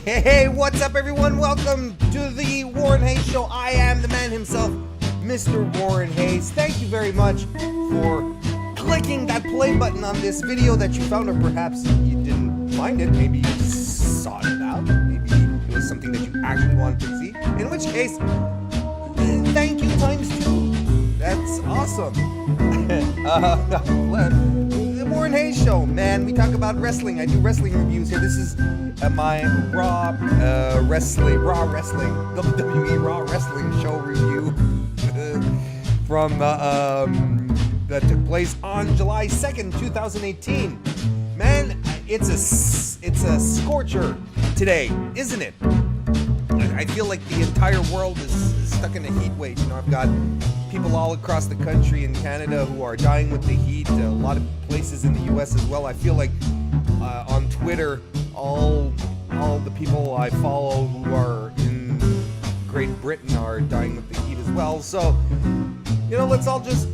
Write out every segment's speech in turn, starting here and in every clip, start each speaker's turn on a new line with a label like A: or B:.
A: Hey, what's up, everyone? Welcome to the Warren Hayes Show. I am the man himself, Mr. Warren Hayes. Thank you very much for clicking that play button on this video that you found, or perhaps you didn't find it. Maybe you sought it out. Maybe it was something that you actually wanted to see. In which case, thank you times two. That's awesome. The Warren Hayes Show, man. We talk about wrestling. I do wrestling reviews here. This is my Raw Wrestling, WWE Raw Wrestling show review from that took place on July 2nd, 2018. Man, it's a scorcher today, isn't it? I feel like the entire world is stuck in a heat wave. You know, I've got people all across the country in Canada who are dying with the heat. A lot of places in the US as well. I feel like on Twitter, all the people I follow who are in Great Britain are dying with the heat as well. So, you know, let's all just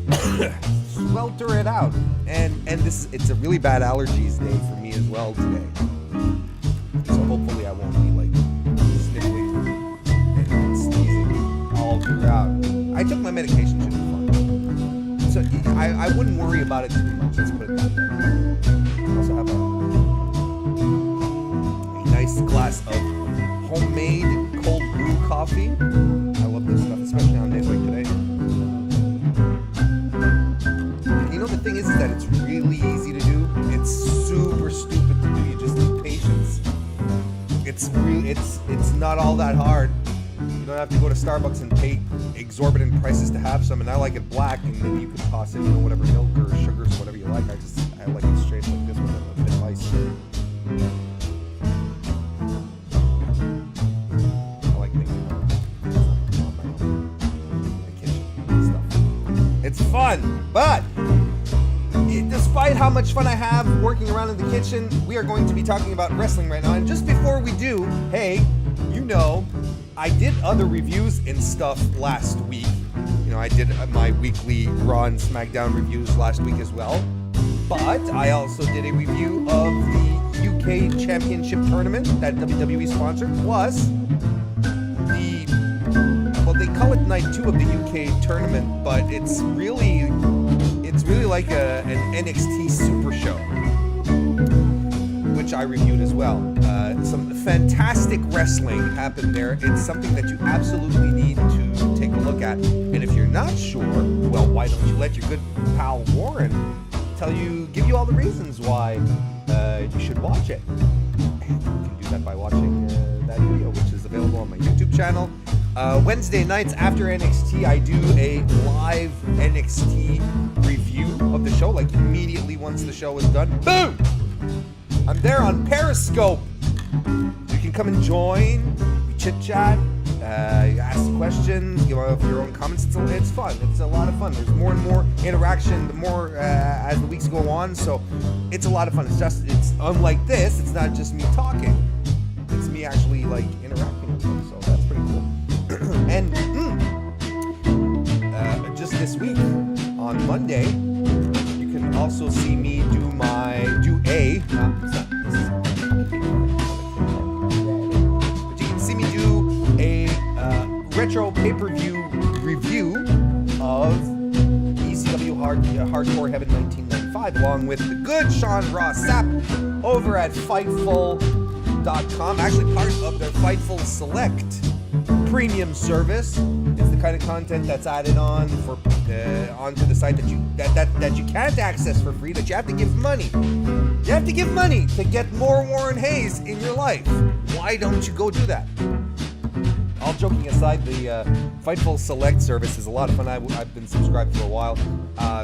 A: swelter it out. And it's a really bad allergies day for me as well today. So hopefully I won't be like sniffling and sneezing all throughout. I took my medication, should be fine. So I wouldn't worry about it too much, let's put it that way. I also have a nice glass of homemade cold brew coffee. I love this stuff, especially on days like today. You know, the thing is that it's really easy to do. It's super stupid to do. You just need patience. It's not all that hard. You don't have to go to Starbucks and pay exorbitant prices to have some, and I like it black, and then you can toss in, you know, whatever milk or sugars or whatever you like. I like it straight like this with a bit of ice. I like making on my own in the kitchen and stuff. It's fun, but despite how much fun I have working around in the kitchen, we are going to be talking about wrestling right now. And just before we do, hey, you know, I did other reviews and stuff last week. You know, I did my weekly Raw and SmackDown reviews last week as well. But I also did a review of the UK Championship Tournament that WWE sponsored, plus they call it Night 2 of the UK Tournament, but it's really like an NXT Super Show, which I reviewed as well. Some fantastic wrestling happened there. It's something that you absolutely need to take a look at. And if you're not sure, well, why don't you let your good pal Warren give you all the reasons why you should watch it. And you can do that by watching that video, which is available on my YouTube channel. Wednesday nights after NXT, I do a live NXT review of the show, like immediately once the show is done. Boom! I'm there on Periscope. You can come and join, we chit-chat, you ask questions, give off your own comments. It's fun. It's a lot of fun. There's more and more interaction the more as the weeks go on, so it's a lot of fun. It's unlike this. It's not just me talking. It's me actually like interacting with them, so that's pretty cool. And just this week on Monday, you can also see me do a retro pay-per-view review of ECW Hardcore Heaven 1995, along with the good Sean Ross Sapp over at Fightful.com, actually part of their Fightful Select premium service. It's the kind of content that's added on onto the site that you can't access for free, that you have to give money. You have to give money to get more Warren Hayes in your life. Why don't you go do that? All joking aside, the Fightful Select service is a lot of fun. I've been subscribed for a while.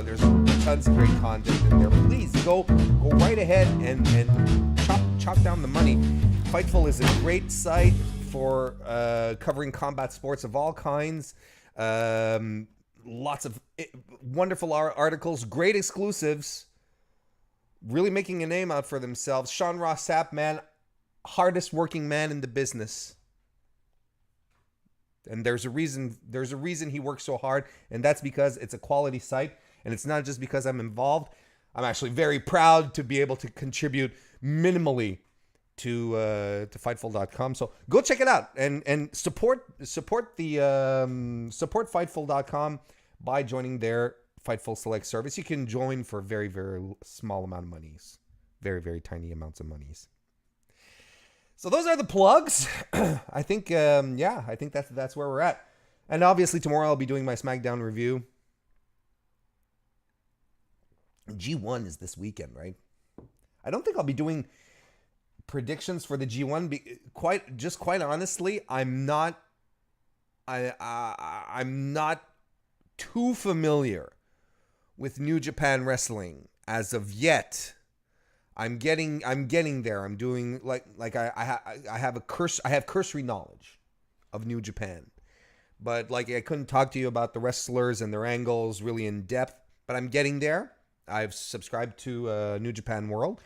A: There's tons of great content in there. Please go right ahead and chop down the money. Fightful is a great site for covering combat sports of all kinds. Lots of wonderful articles, great exclusives, really making a name out for themselves. Sean Ross Sapp, man, hardest working man in the business. And there's a reason he works so hard, and that's because it's a quality site, and it's not just because I'm involved. I'm actually very proud to be able to contribute minimally to Fightful.com. So go check it out and support the support Fightful.com by joining their Fightful Select service. You can join for very, very small amount of monies. Very, very tiny amounts of monies. So those are the plugs. I think I think that's where we're at. And obviously tomorrow I'll be doing my SmackDown review. G1 is this weekend, right? I don't think I'll be doing predictions for the G1. Quite honestly, I'm not too familiar with New Japan Wrestling as of yet. I'm getting there. I'm doing I have cursory knowledge of New Japan, but I couldn't talk to you about the wrestlers and their angles really in depth. But I'm getting there. I've subscribed to New Japan World.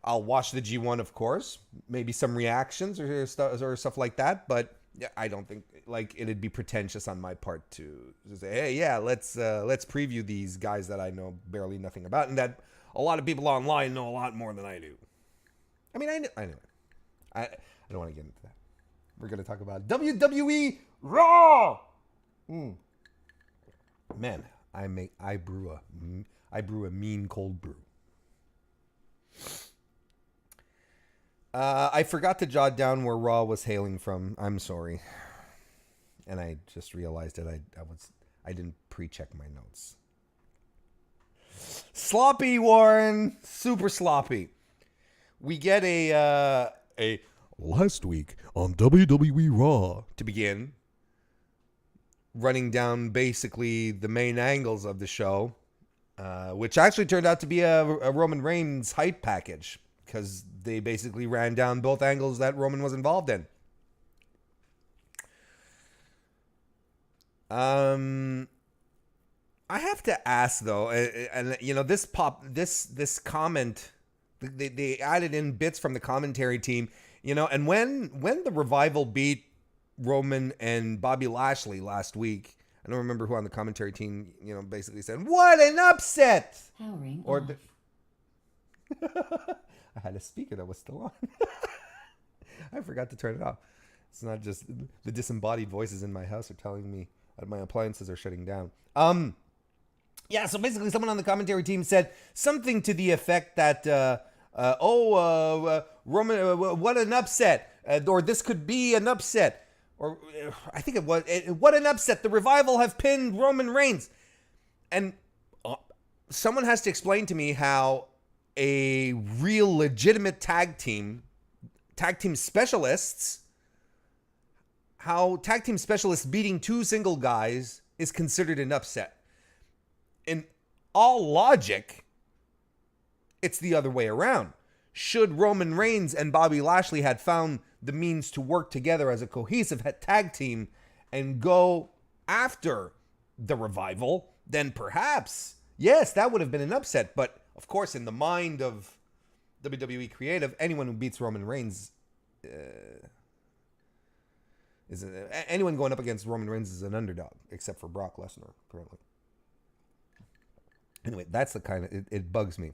A: I'll watch the G1, of course. Maybe some reactions or stuff like that. But I don't think it'd be pretentious on my part to say, hey, yeah, let's preview these guys that I know barely nothing about, and that a lot of people online know a lot more than I do. I mean, I know. I don't want to get into that. We're going to talk about WWE Raw. Man, I brew a mean cold brew. I forgot to jot down where Raw was hailing from. I'm sorry. And I just realized that I didn't pre-check my notes. Sloppy, Warren. Super sloppy. We get a last week on WWE Raw to begin, running down basically the main angles of the show, which actually turned out to be a Roman Reigns hype package, because they basically ran down both angles that Roman was involved in. I have to ask though, and this comment, they added in bits from the commentary team, and when the Revival beat Roman and Bobby Lashley last week, I don't remember who on the commentary team, basically said, "What an upset!" Powering or I had a speaker that was still on. I forgot to turn it off. It's not just the disembodied voices in my house are telling me that my appliances are shutting down. Yeah, so basically someone on the commentary team said something to the effect that, Roman, what an upset. Or this could be an upset. Or I think it was, what an upset. The Revival have pinned Roman Reigns. And someone has to explain to me how a real legitimate tag team specialists, how tag team specialists beating two single guys is considered an upset. In all logic, it's the other way around. Should Roman Reigns and Bobby Lashley had found the means to work together as a cohesive tag team and go after the Revival, then perhaps, yes, that would have been an upset. But of course, in the mind of WWE Creative, anyone who beats Roman Reigns anyone going up against Roman Reigns is an underdog, except for Brock Lesnar, apparently. Anyway, that's the kind of it bugs me.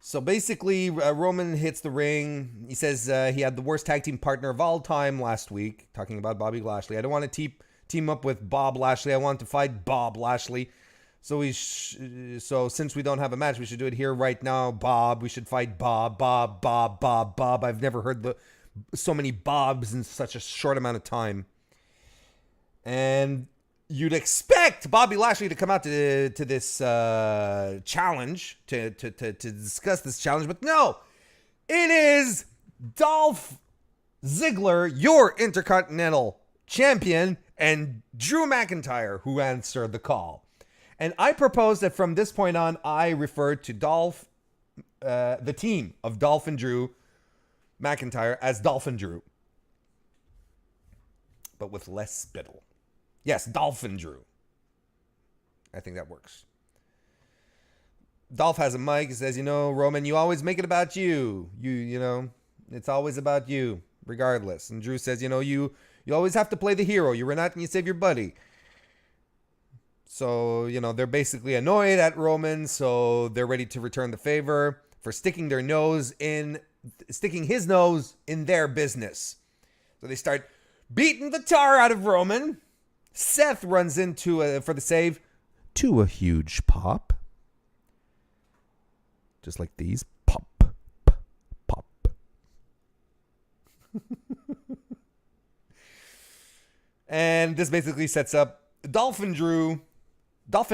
A: So basically, Roman hits the ring. He says he had the worst tag team partner of all time last week, talking about Bobby Lashley. I don't want to team up with Bob Lashley. I want to fight Bob Lashley. So so since we don't have a match, we should do it here right now. Bob, we should fight Bob. I've never heard so many Bobs in such a short amount of time. And you'd expect Bobby Lashley to come out to this challenge, to discuss this challenge, but no, it is Dolph Ziggler, your Intercontinental Champion, and Drew McIntyre who answered the call. And I propose that from this point on, I refer to the team of Dolph and Drew McIntyre as Dolph and Drew, but with less spittle. Yes, Dolph and Drew. I think that works. Dolph has a mic. He says, Roman, you always make it about you. It's always about you, regardless. And Drew says, you always have to play the hero. You run out and you save your buddy. So, they're basically annoyed at Roman, so they're ready to return the favor for sticking his nose in their business. So they start beating the tar out of Roman. Seth runs into for the save to a huge pop. Just like these. Pop, pop, pop. And this basically sets up Dolphin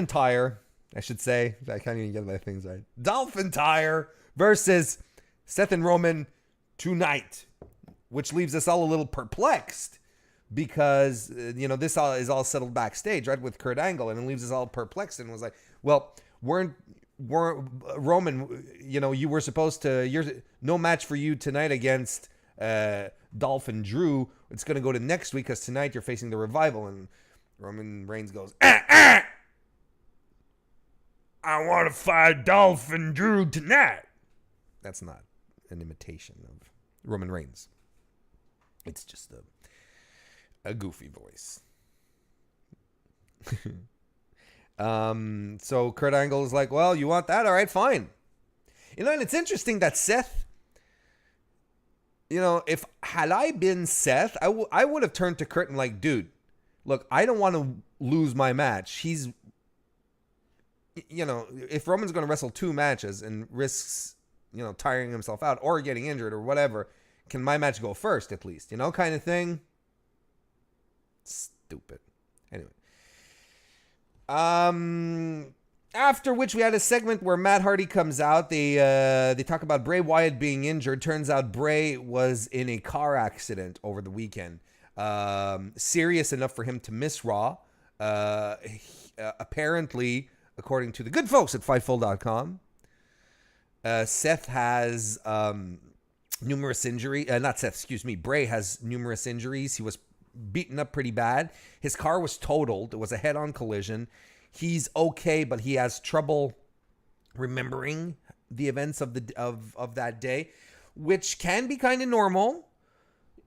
A: Tire, I should say. I can't even get my things right. Dolphin Tire versus Seth and Roman tonight, which leaves us all a little perplexed because, this is all settled backstage, right, with Kurt Angle, and it leaves us all perplexed and was like, well, weren't Roman, you were supposed to, no match for you tonight against Dolphin Drew. It's going to go to next week because tonight you're facing the Revival. And Roman Reigns goes, I want to fight Dolphin Drew tonight. That's not an imitation of Roman Reigns. It's just a goofy voice. So Kurt Angle is like, well, you want that? All right, fine. And it's interesting that Seth, if had I been Seth, I would have turned to Kurt and like, dude, look, I don't want to lose my match. He's, if Roman's going to wrestle 2 matches and risks, tiring himself out or getting injured or whatever, can my match go first at least, kind of thing? Stupid. Anyway. After which we had a segment where Matt Hardy comes out. They talk about Bray Wyatt being injured. Turns out Bray was in a car accident over the weekend. Serious enough for him to miss Raw. Apparently, according to the good folks at Fightful.com, Seth has numerous injuries. Not Seth, excuse me. Bray has numerous injuries. He was beaten up pretty bad. His car was totaled. It was a head-on collision. He's okay, but he has trouble remembering the events of that day, which can be kind of normal,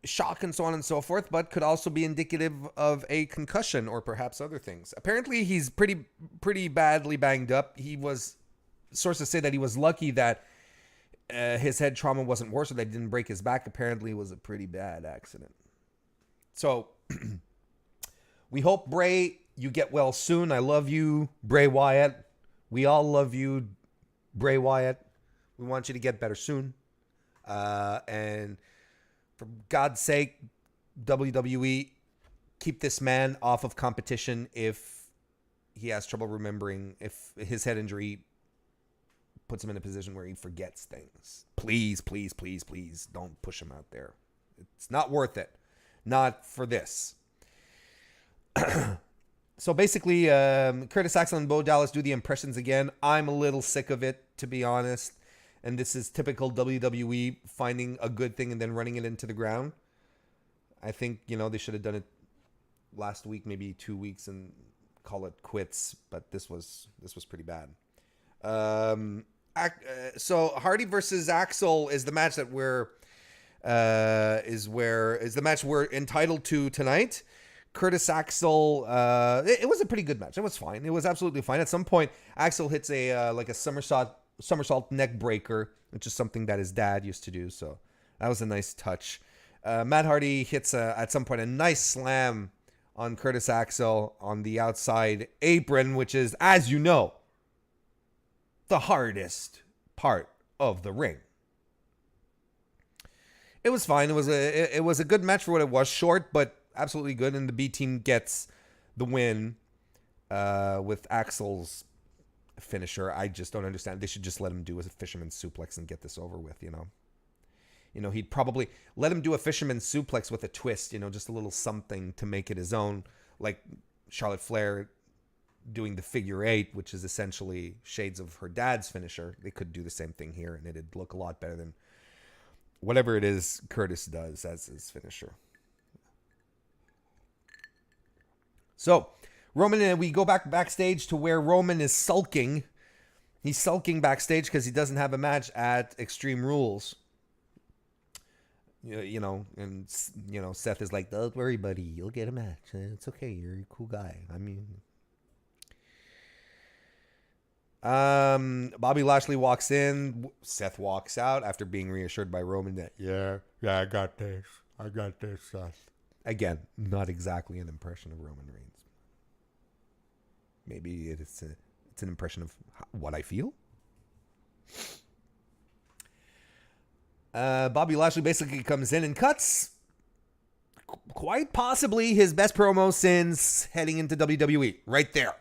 A: shock and so on and so forth, but could also be indicative of a concussion or perhaps other things. Apparently, he's pretty badly banged up. Sources say that he was lucky that his head trauma wasn't worse, or that he didn't break his back. Apparently, it was a pretty bad accident. So, we hope, Bray, you get well soon. I love you, Bray Wyatt. We all love you, Bray Wyatt. We want you to get better soon. And for God's sake, WWE, keep this man off of competition if he has trouble remembering, if his head injury puts him in a position where he forgets things. Please, please, please, please don't push him out there. It's not worth it. Not for this. So basically, Curtis Axel and Bo Dallas do the impressions again. I'm a little sick of it, to be honest. And this is typical WWE finding a good thing and then running it into the ground. I think, they should have done it last week, maybe 2 weeks, and call it quits. But this was pretty bad. So Hardy versus Axel is the match that is the match we're entitled to tonight. Curtis Axel, it was a pretty good match. It was fine. It was absolutely fine. At some point, Axel hits a somersault neck breaker, which is something that his dad used to do. So that was a nice touch. Matt Hardy hits at some point a nice slam on Curtis Axel on the outside apron, which is, as you know, the hardest part of the ring. It was fine. It was a good match for what it was. Short, but absolutely good. And the B team gets the win with Axel's finisher. I just don't understand. They should just let him do a fisherman's suplex and get this over with, he'd probably let him do a fisherman's suplex with a twist, just a little something to make it his own, like Charlotte Flair doing the figure 8, which is essentially shades of her dad's finisher. They could do the same thing here, and it'd look a lot better than whatever it is Curtis does as his finisher. So, Roman, and we go backstage to where Roman is sulking. He's sulking backstage because he doesn't have a match at Extreme Rules. Seth is like, don't worry, buddy. You'll get a match. It's okay. You're a cool guy. I mean, Bobby Lashley walks in. Seth walks out after being reassured by Roman that, yeah, I got this. I got this, Seth. Again, not exactly an impression of Roman Reigns. Maybe it's an impression of what I feel. Bobby Lashley basically comes in and cuts quite possibly his best promo since heading into WWE. Right there.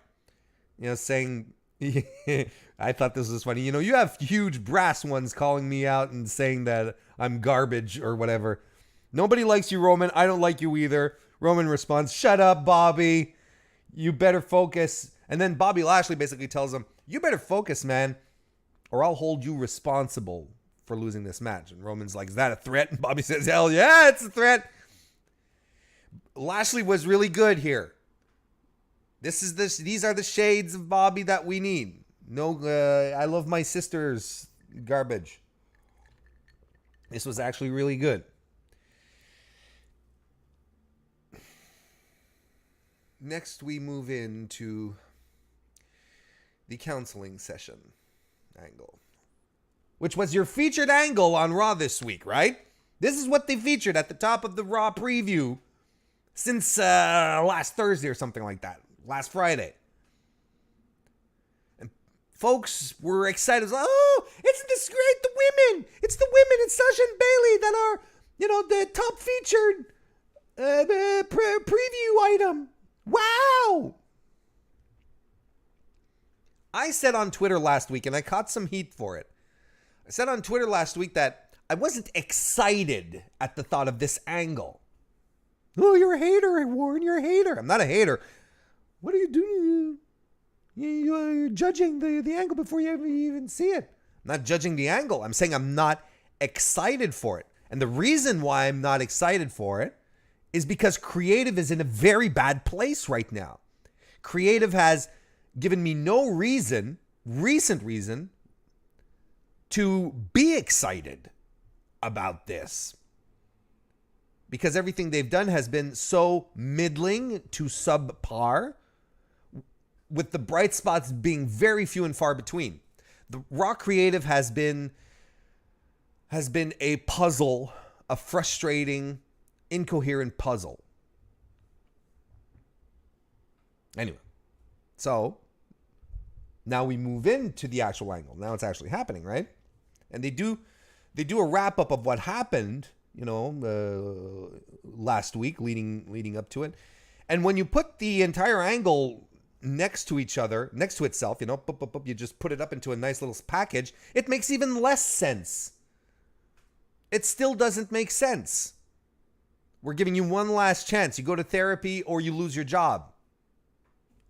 A: Saying, I thought this was funny. You have huge brass ones calling me out and saying that I'm garbage or whatever. Nobody likes you, Roman. I don't like you either. Roman responds, shut up, Bobby. You better focus. And then Bobby Lashley basically tells him, you better focus, man, or I'll hold you responsible for losing this match. And Roman's like, is that a threat? And Bobby says, hell yeah, it's a threat. Lashley was really good here. These are the shades of Bobby that we need. No, I love my sister's garbage. This was actually really good. Next, we move into the counseling session angle, which was your featured angle on Raw this week, right? This is what they featured at the top of the Raw preview since last Thursday or something like that. Last Friday. And folks were excited. Oh, isn't this great? The women. It's the women. It's Sasha and Bayley that are, the top featured preview item. Wow. I said on Twitter last week, and I caught some heat for it. I said on Twitter last week that I wasn't excited at the thought of this angle. Oh, you're a hater, Warren. You're a hater. I'm not a hater. What are you doing? You're judging the angle before you even see it. I'm not judging the angle. I'm saying I'm not excited for it. And the reason why I'm not excited for it is because creative is in a very bad place right now. Creative has given me no recent reason, to be excited about this. Because everything they've done has been so middling to subpar, with the bright spots being very few and far between. The Raw creative has been a puzzle, a frustrating, incoherent puzzle. Anyway, so now we move into the actual angle. Now it's actually happening, right? And they do a wrap up of what happened, last week, leading up to it. And when you put the entire angle next to each other, next to itself, you just put it up into a nice little package, it makes even less sense. It still doesn't make sense. We're giving you one last chance. You go to therapy or you lose your job.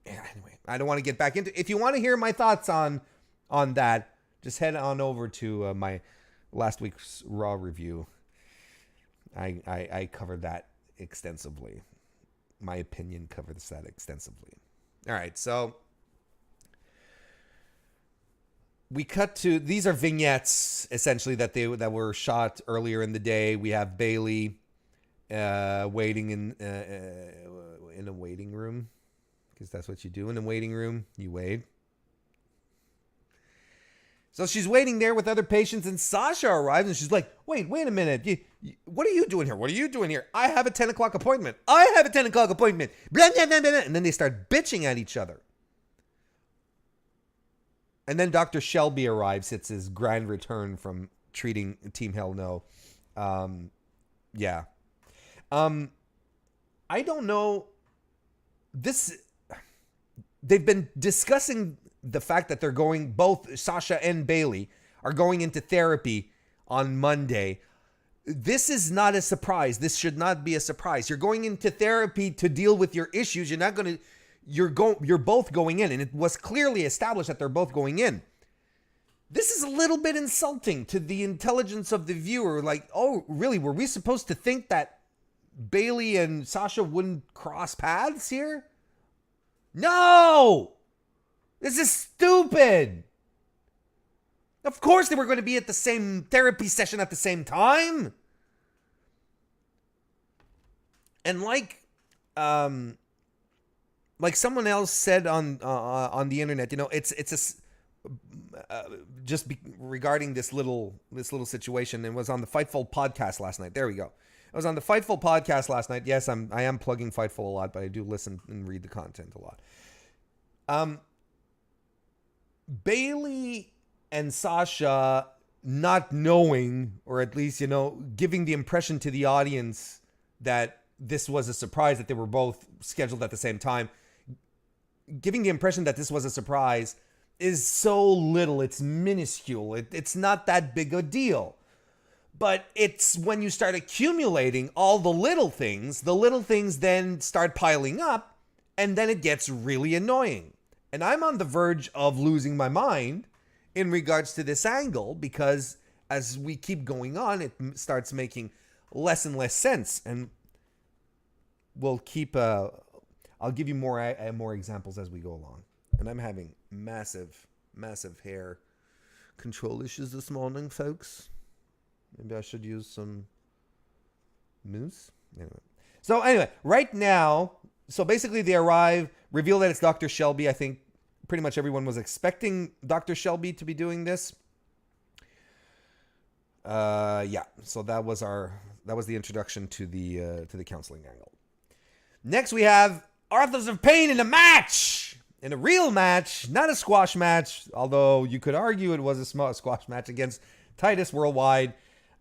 A: Yeah, anyway, I don't want to get back into it. If you want to hear my thoughts on that, just head on over to my last week's Raw review. I covered that extensively. My opinion covers that extensively. All right, so we cut to, these are vignettes essentially that were shot earlier in the day. We have Bayley waiting in a waiting room, because that's what you do in a waiting room. You wait. So she's waiting there with other patients, and Sasha arrives, and she's like, wait a minute. What are you doing here? What are you doing here? I have a 10 o'clock appointment. I have a 10 o'clock appointment. Blah, blah, blah, blah. And then they start bitching at each other. And then Dr. Shelby arrives. It's his grand return from treating Team Hell No. Yeah. I don't know. They've been discussing the fact that both Sasha and Bayley are going into therapy on Monday. This is not a surprise. This should not be a surprise. You're going into therapy to deal with your issues. You're both going in, and it was clearly established that they're both going in. This is a little bit insulting to the intelligence of the viewer. Like, oh, really? Were we supposed to think that Bayley and Sasha wouldn't cross paths here? No! This is stupid. Of course they were going to be at the same therapy session at the same time. And like someone else said on the internet, regarding this little situation. It was on the Fightful podcast last night. There we go. I was on the Fightful podcast last night. Yes, I am plugging Fightful a lot, but I do listen and read the content a lot. Bailey and Sasha not knowing, or at least, giving the impression to the audience that this was a surprise, that they were both scheduled at the same time. Giving the impression that this was a surprise is so little. It's minuscule. It's not that big a deal. But it's when you start accumulating all the little things then start piling up, and then it gets really annoying. And I'm on the verge of losing my mind in regards to this angle, because as we keep going on, it starts making less and less sense. And we'll keep, I'll give you more examples as we go along. And I'm having massive hair control issues this morning, folks. Maybe I should use some mousse. Anyway, right now, so basically they arrive, reveal that it's Dr. Shelby. I think pretty much everyone was expecting Dr. Shelby to be doing this. Yeah. So that was the introduction to the counseling angle. Next we have Authors of Pain in a match. In a real match, not a squash match, although you could argue it was a squash match against Titus Worldwide.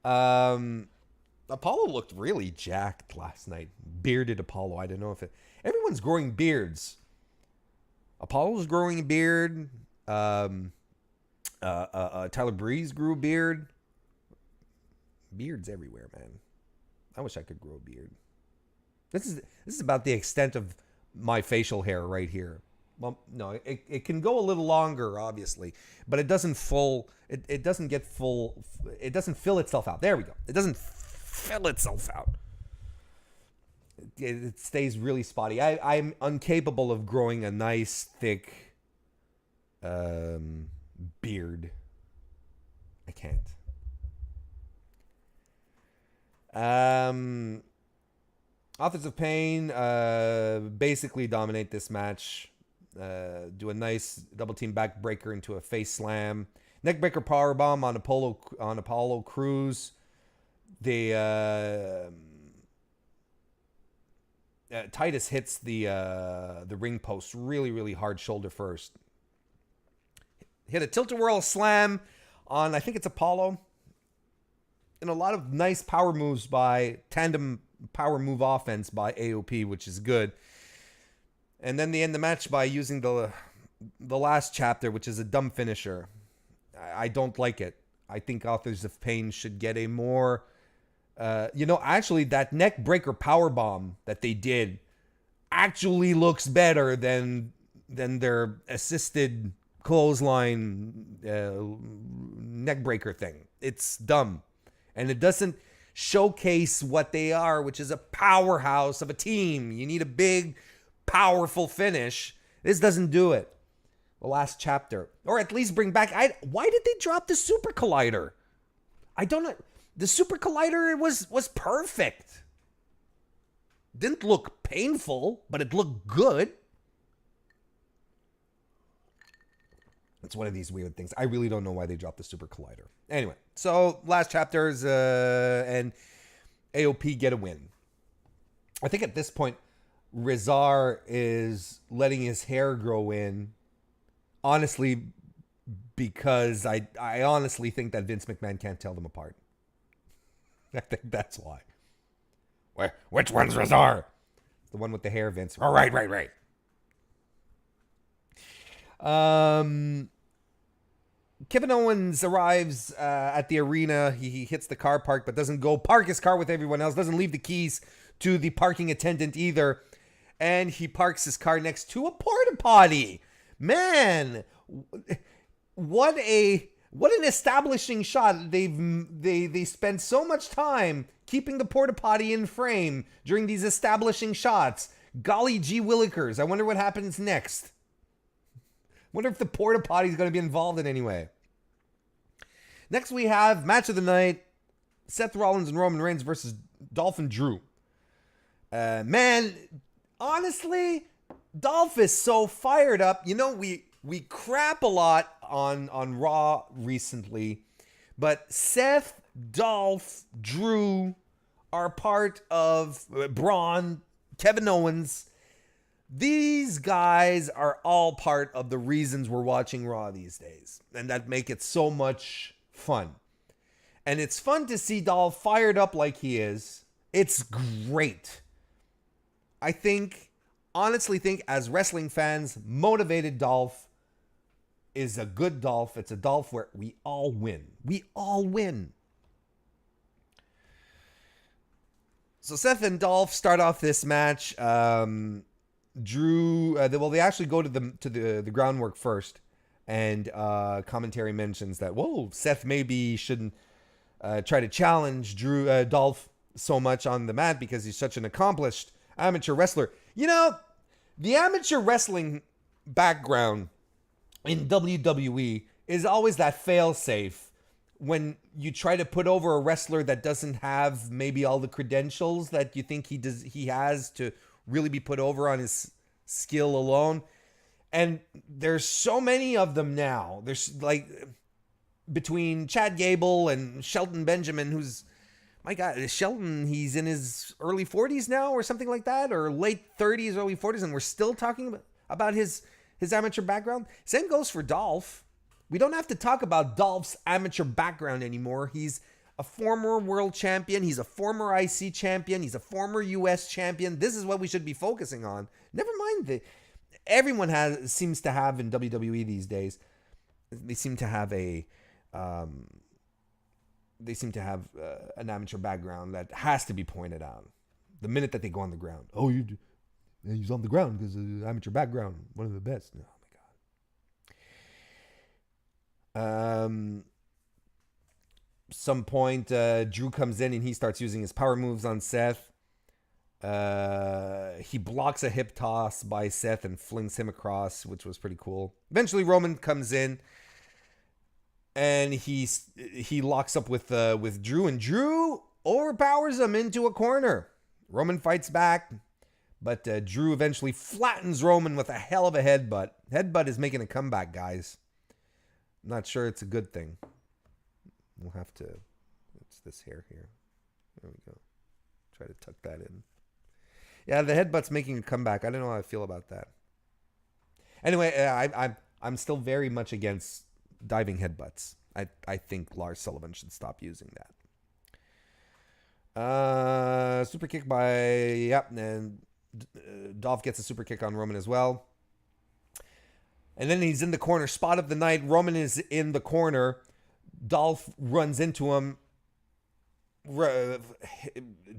A: Apollo looked really jacked last night. Bearded Apollo. I don't know if everyone's growing beards. Apollo's growing a beard. Tyler Breeze grew a beard. Beards everywhere, man. I wish I could grow a beard. This is about the extent of my facial hair right here. Well, no, it can go a little longer, obviously, but it doesn't it doesn't get full. It doesn't fill itself out. There we go. It doesn't fill itself out. It stays really spotty. I'm incapable of growing a nice, thick beard. I can't. Authors of Pain basically dominate this match. Do a nice double team backbreaker into a face slam. Neckbreaker powerbomb on Apollo Crews. Titus hits the ring post really, really hard shoulder first. Hit a tilt-a-whirl slam on, I think it's Apollo. And a lot of nice power moves by tandem power move offense by AOP, which is good. And then they end the match by using the last chapter, which is a dumb finisher. I don't like it. I think Authors of Pain should get a more... actually, that neck breaker powerbomb that they did actually looks better than their assisted clothesline neck breaker thing. It's dumb. And it doesn't showcase what they are, which is a powerhouse of a team. You need a big, powerful finish. This doesn't do it. The last chapter. Or at least bring back... why did they drop the Super Collider? I don't know. The Super Collider was perfect. Didn't look painful, but it looked good. It's one of these weird things. I really don't know why they dropped the Super Collider. Anyway, so last chapters and AOP get a win. I think at this point, Rizar is letting his hair grow in. Honestly, because I honestly think that Vince McMahon can't tell them apart. I think that's why. Which one's Rizar? The one with the hair, Vince. Oh, right. Kevin Owens arrives at the arena. He hits the car park, but doesn't go park his car with everyone else. Doesn't leave the keys to the parking attendant either. And he parks his car next to a porta potty. Man, what an establishing shot. They spend so much time keeping the porta potty in frame during these establishing shots. Golly gee willikers. I wonder what happens next. Wonder if the porta potty is going to be involved in any way. Next we have match of the night. Seth Rollins and Roman Reigns versus Dolph and Drew. Man, honestly, Dolph is so fired up. You know, we crap a lot on Raw recently, but Seth, Dolph, Drew are part of Braun, Kevin Owens. These guys are all part of the reasons we're watching Raw these days, and that make it so much fun. And it's fun to see Dolph fired up like he is. It's great. I honestly think as wrestling fans, motivated Dolph is a good Dolph. It's a Dolph where we all win. We all win. So Seth and Dolph start off this match. Drew, they actually go to the groundwork first, and commentary mentions that Seth maybe shouldn't try to challenge Dolph so much on the mat because he's such an accomplished amateur wrestler. You know, the amateur wrestling background in WWE is always that fail-safe when you try to put over a wrestler that doesn't have maybe all the credentials that you think he has to really be put over on his skill alone. And there's so many of them now. There's like between Chad Gable and Shelton Benjamin, who's, my God, Shelton, he's in his early 40s now or something like that, or late 30s, early 40s, and we're still talking about his amateur background. Same goes for Dolph. We don't have to talk about Dolph's amateur background anymore. He's a former world champion. He's a former IC champion. He's a former US champion. This is what we should be focusing on. Never mind everyone seems to have in WWE these days. They seem to have an amateur background that has to be pointed out the minute that they go on the ground. Oh, he's on the ground because of the amateur background, one of the best. Oh my God. Some point, Drew comes in and he starts using his power moves on Seth. He blocks a hip toss by Seth and flings him across, which was pretty cool. Eventually, Roman comes in and he locks up with Drew, and Drew overpowers him into a corner. Roman fights back, but Drew eventually flattens Roman with a hell of a headbutt. Headbutt is making a comeback, guys. I'm not sure it's a good thing. We'll have to, it's this hair here. There we go. Try to tuck that in. Yeah, the headbutt's making a comeback. I don't know how I feel about that. Anyway, I'm still very much against diving headbutts. I think Lars Sullivan should stop using that. Super kick and Dolph gets a super kick on Roman as well. And then he's in the corner. Spot of the night. Roman is in the corner. Dolph runs into him,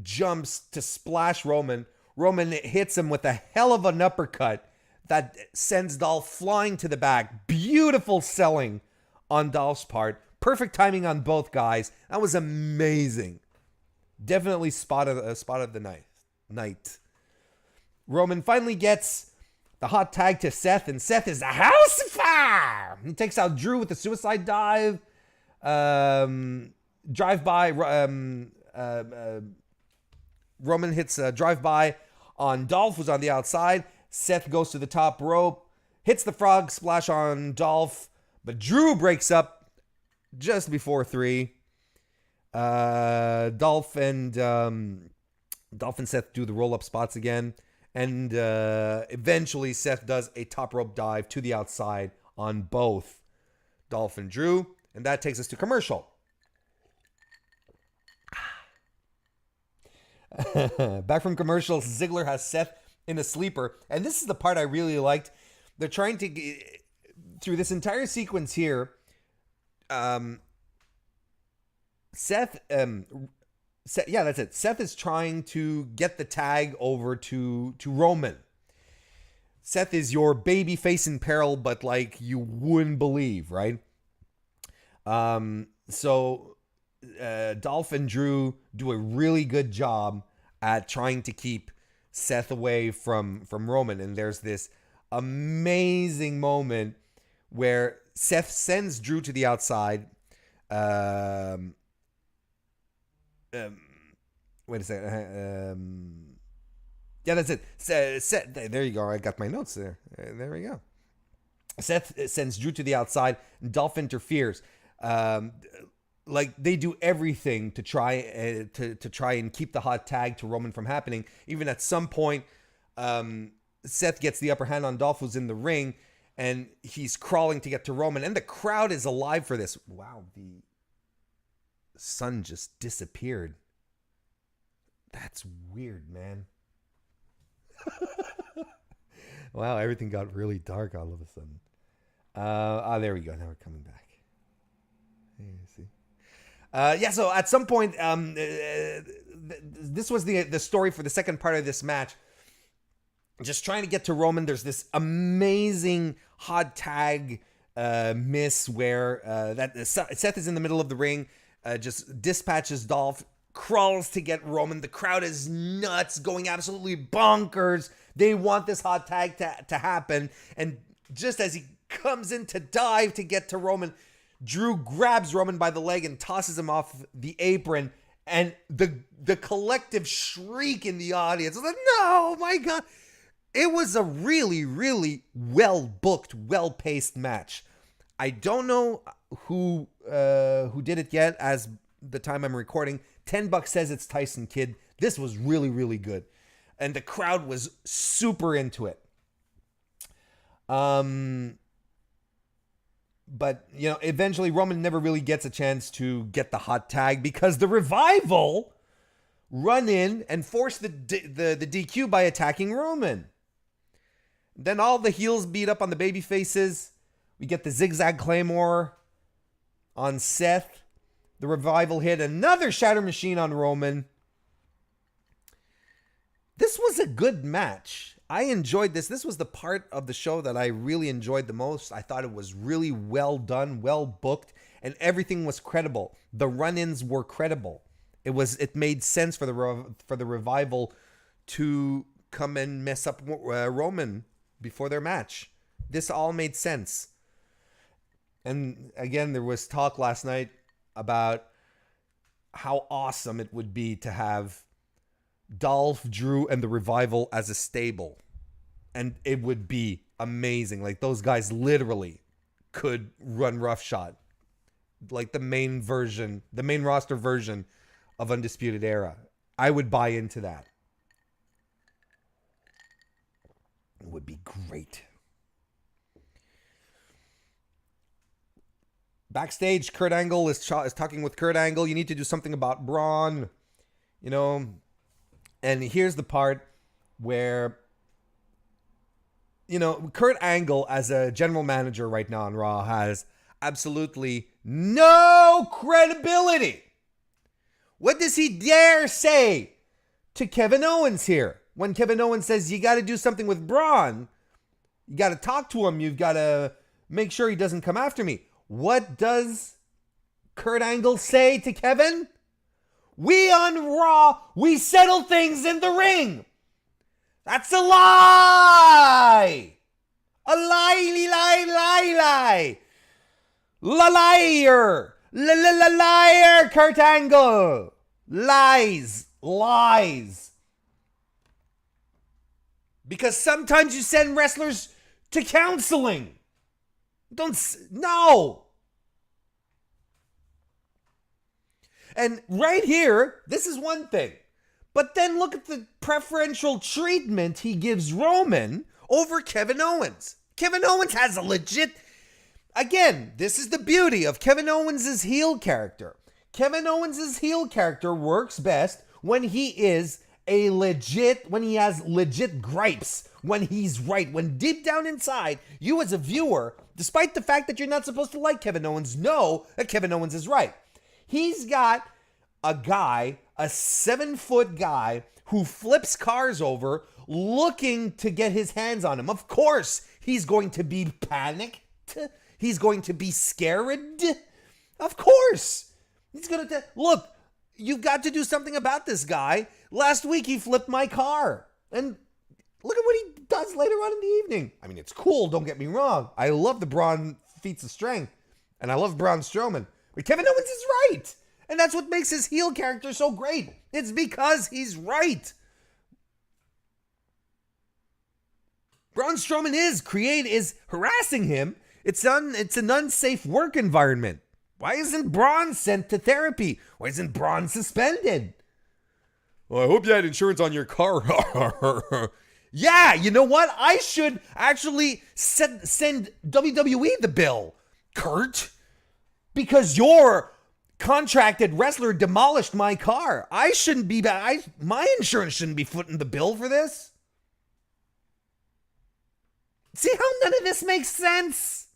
A: jumps to splash Roman. Roman hits him with a hell of an uppercut that sends Dolph flying to the back. Beautiful selling on Dolph's part. Perfect timing on both guys. That was amazing. Definitely spot of the night. Roman finally gets the hot tag to Seth, and Seth is a house of fire. He takes out Drew with the suicide dive. Drive-by. Roman hits a drive-by on Dolph, who's on the outside. Seth goes to the top rope, hits the frog splash on Dolph, but Drew breaks up just before 3. Dolph and Seth do the roll-up spots again, and eventually Seth does a top rope dive to the outside on both Dolph and Drew. And that takes us to commercial. Back from commercial, Ziggler has Seth in a sleeper. And this is the part I really liked. They're trying to, through this entire sequence here, Seth, yeah, that's it. Seth is trying to get the tag over to Roman. Seth is your baby face in peril, but like you wouldn't believe, right? So Dolph and Drew do a really good job at trying to keep Seth away from Roman. And there's this amazing moment where Seth sends Drew to the outside. Wait a second. Yeah, that's it. Seth, there you go. I got my notes there. There we go. Seth sends Drew to the outside, and Dolph interferes. Like they do everything to try to try and keep the hot tag to Roman from happening. Even at some point, Seth gets the upper hand on Dolph, who's in the ring, and he's crawling to get to Roman, and the crowd is alive for this. Wow, the sun just disappeared. That's weird, man. Wow, everything got really dark all of a sudden. There we go. Now we're coming back. See. So at some point, this was the story for the second part of this match. Just trying to get to Roman. There's this amazing hot tag miss where Seth is in the middle of the ring, just dispatches Dolph, crawls to get Roman. The crowd is nuts, going absolutely bonkers. They want this hot tag to happen. And just as he comes in to dive to get to Roman, Drew grabs Roman by the leg and tosses him off the apron. And the collective shriek in the audience was like, no, my God. It was a really, really well-booked, well-paced match. I don't know who did it yet as the time I'm recording. $10 says it's Tyson Kidd. This was really, really good. And the crowd was super into it. But, eventually Roman never really gets a chance to get the hot tag because the Revival run in and force the DQ by attacking Roman. Then all the heels beat up on the baby faces. We get the zigzag claymore on Seth. The Revival hit another Shatter Machine on Roman. This was a good match. I enjoyed this. This was the part of the show that I really enjoyed the most. I thought it was really well done, well booked, and everything was credible. The run-ins were credible. It made sense for the Revival to come and mess up Roman before their match. This all made sense. And again, there was talk last night about how awesome it would be to have Dolph, Drew, and the Revival as a stable. And it would be amazing. Like, those guys literally could run roughshod. Like the main roster version of Undisputed Era. I would buy into that. It would be great. Backstage, Kurt Angle is talking with Kurt Angle. You need to do something about Braun. And here's the part where, Kurt Angle as a general manager right now on Raw has absolutely no credibility. What does he dare say to Kevin Owens here? When Kevin Owens says, you got to do something with Braun, you got to talk to him, you've got to make sure he doesn't come after me. What does Kurt Angle say to Kevin? We on Raw, we settle things in the ring. That's a lie. A lie. Liar. Liar, Kurt Angle. Lies. Because sometimes you send wrestlers to counseling. No. And right here, this is one thing. But then look at the preferential treatment he gives Roman over Kevin Owens. Kevin Owens has a legit... Again, this is the beauty of Kevin Owens' heel character. Kevin Owens' heel character works best when he has legit gripes, when he's right, when deep down inside, you as a viewer, despite the fact that you're not supposed to like Kevin Owens, know that Kevin Owens is right. He's got a guy, a 7-foot guy, who flips cars over, looking to get his hands on him. Of course, he's going to be panicked. He's going to be scared. Of course. He's going to... Look, you've got to do something about this guy. Last week, he flipped my car. And look at what he does later on in the evening. I mean, it's cool, don't get me wrong. I love the Braun feats of strength. And I love Braun Strowman. But Kevin Owens is right. And that's what makes his heel character so great. It's because he's right. Braun Strowman is harassing him. It's an unsafe work environment. Why isn't Braun sent to therapy? Why isn't Braun suspended? Well, I hope you had insurance on your car. Yeah, you know what? I should actually send WWE the bill, Kurt, because your contracted wrestler demolished my car. I shouldn't be my insurance shouldn't be footing the bill for this. See how none of this makes sense?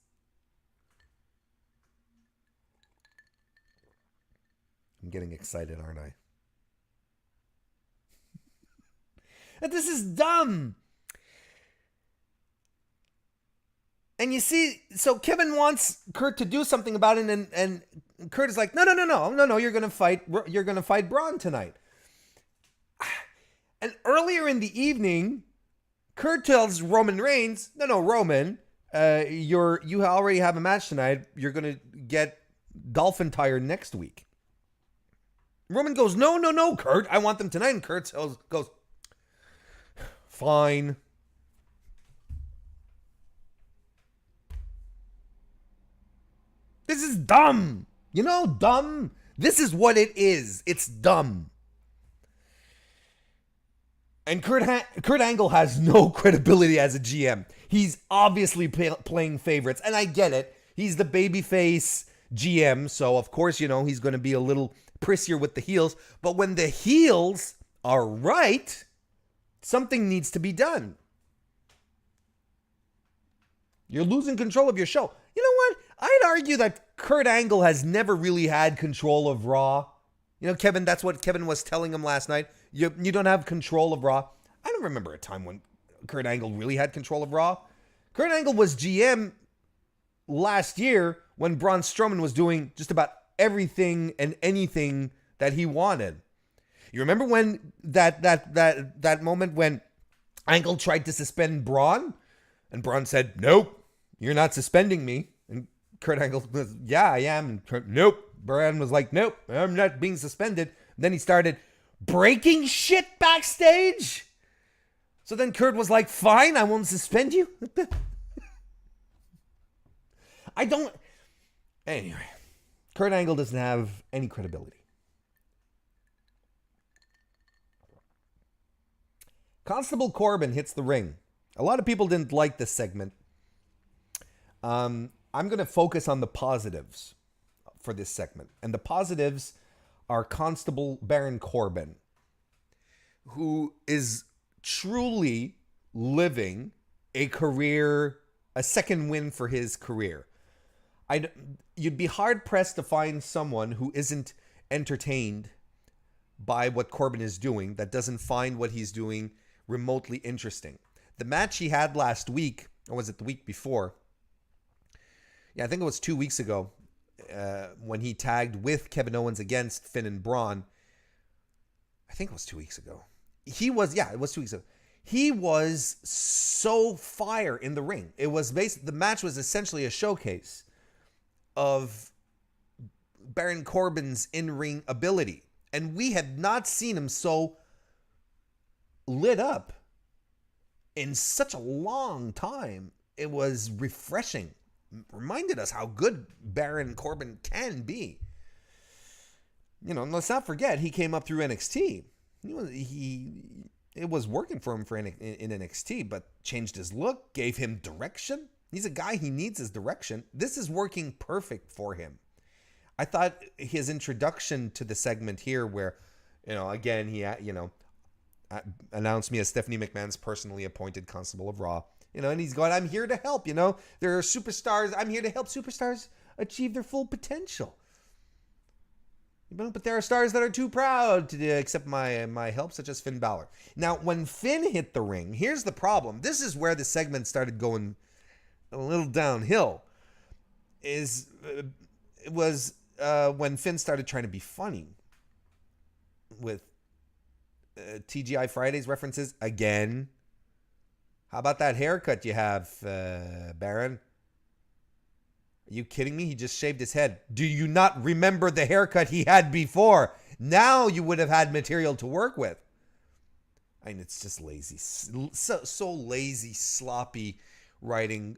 A: I'm getting excited, aren't I? This is dumb. And you see, so Kevin wants Kurt to do something about it, and Kurt is like, no, you're gonna fight Braun tonight. And earlier in the evening, Kurt tells Roman Reigns, no, Roman, you already have a match tonight. You're gonna get dolphin tired next week. Roman goes, no, Kurt, I want them tonight. And Kurt goes, fine. This is dumb. You know, dumb. This is what it is. It's dumb. And Kurt Angle has no credibility as a GM. He's obviously playing favorites. And I get it. He's the babyface GM. So, of course, you know, he's going to be a little prissier with the heels. But when the heels are right, something needs to be done. You're losing control of your show. You know what? I'd argue that Kurt Angle has never really had control of Raw. You know, Kevin, that's what Kevin was telling him last night. You don't have control of Raw. I don't remember a time when Kurt Angle really had control of Raw. Kurt Angle was GM last year when Braun Strowman was doing just about everything and anything that he wanted. You remember when that moment when Angle tried to suspend Braun? And Braun said, nope, you're not suspending me. And Kurt Angle was, yeah, I am. And Kurt, nope. Braun was like, nope, I'm not being suspended. And then he started breaking shit backstage. So then Kurt was like, fine, I won't suspend you. Anyway, Kurt Angle doesn't have any credibility. Constable Corbin hits the ring. A lot of people didn't like this segment. I'm going to focus on the positives for this segment. And the positives are Constable Baron Corbin, who is truly living a second win for his career. You'd be hard-pressed to find someone who isn't entertained by what Corbin is doing, that doesn't find what he's doing remotely interesting. The match he had last week, or was it the week before? Yeah, I think it was 2 weeks ago, when he tagged with Kevin Owens against Finn and Braun. I think it was 2 weeks ago. It was 2 weeks ago. He was so fire in the ring. The match was essentially a showcase of Baron Corbin's in-ring ability. And we had not seen him so lit up in such a long time. It was refreshing. Reminded us how good Baron Corbin can be. You know, let's not forget, he came up through NXT. It was working for him in NXT, but changed his look, gave him direction. He's a guy, he needs his direction. This is working perfect for him. I thought his introduction to the segment here where, you know, again, he, announced me as Stephanie McMahon's personally appointed Constable of Raw. You know, and he's going, I'm here to help, you know. There are superstars. I'm here to help superstars achieve their full potential. But there are stars that are too proud to accept my help, such as Finn Balor. Now, when Finn hit the ring, here's the problem. This is where the segment started going a little downhill. It was when Finn started trying to be funny with TGI Fridays references again. How about that haircut you have, Baron? Are you kidding me? He just shaved his head. Do you not remember the haircut he had before? Now you would have had material to work with. I mean, it's just lazy. So lazy, sloppy writing.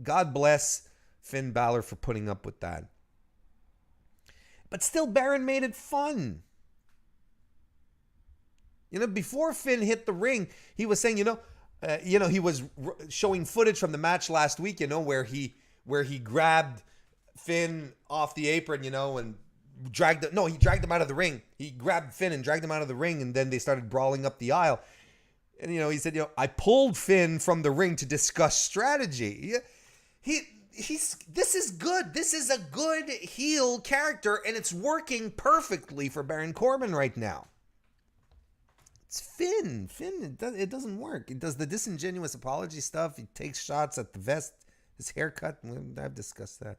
A: God bless Finn Balor for putting up with that. But still, Baron made it fun. Before Finn hit the ring, he was saying, he was showing footage from the match last week, where he grabbed Finn off the apron, and he dragged him out of the ring. He grabbed Finn and dragged him out of the ring, and then they started brawling up the aisle. And, he said, I pulled Finn from the ring to discuss strategy. This is good. This is a good heel character, and it's working perfectly for Baron Corbin right now. It's Finn. It doesn't work. He does the disingenuous apology stuff. He takes shots at the vest, his haircut. I've discussed that.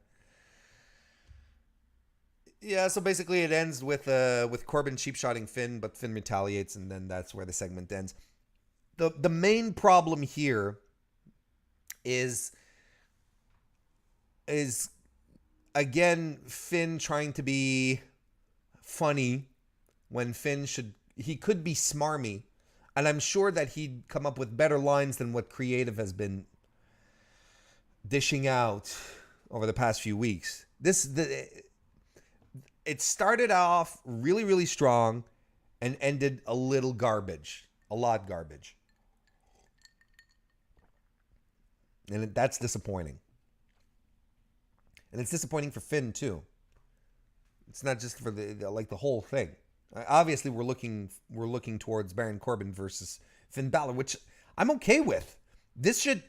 A: Yeah, so basically it ends with Corbin cheap-shotting Finn, but Finn retaliates, and then that's where the segment ends. The main problem here is again Finn trying to be funny when he could be smarmy, and I'm sure that he'd come up with better lines than what creative has been dishing out over the past few weeks. It started off really, really strong and ended a lot garbage. And that's disappointing. And it's disappointing for Finn too. It's not just for the whole thing. Obviously, we're looking towards Baron Corbin versus Finn Balor, which I'm okay with. This should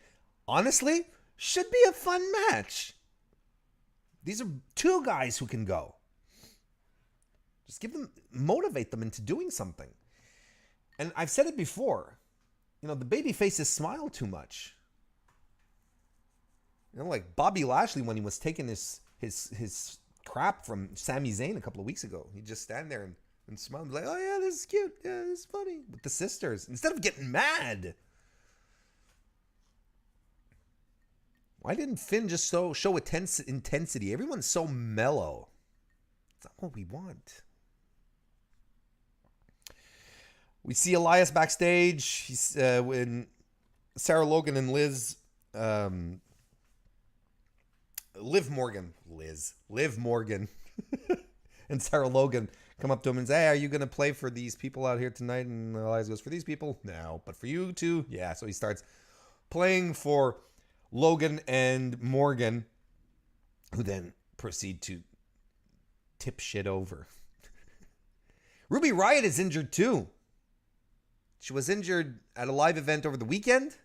A: be a fun match. These are two guys who can go. Just motivate them into doing something. And I've said it before, the baby faces smile too much. Like Bobby Lashley when he was taking his crap from Sami Zayn a couple of weeks ago. He'd just stand there and smile, like, oh yeah, this is cute, yeah, this is funny, with the sisters, instead of getting mad. Why didn't Finn just show intensity? Everyone's so mellow. It's not what we want. We see Elias backstage. He's when Sarah Logan and Liv Morgan and Sarah Logan come up to him and say, hey, are you going to play for these people out here tonight? And Elias goes, for these people? No, but for you too? Yeah, so he starts playing for Logan and Morgan, who then proceed to tip shit over. Ruby Riott is injured too. She was injured at a live event over the weekend.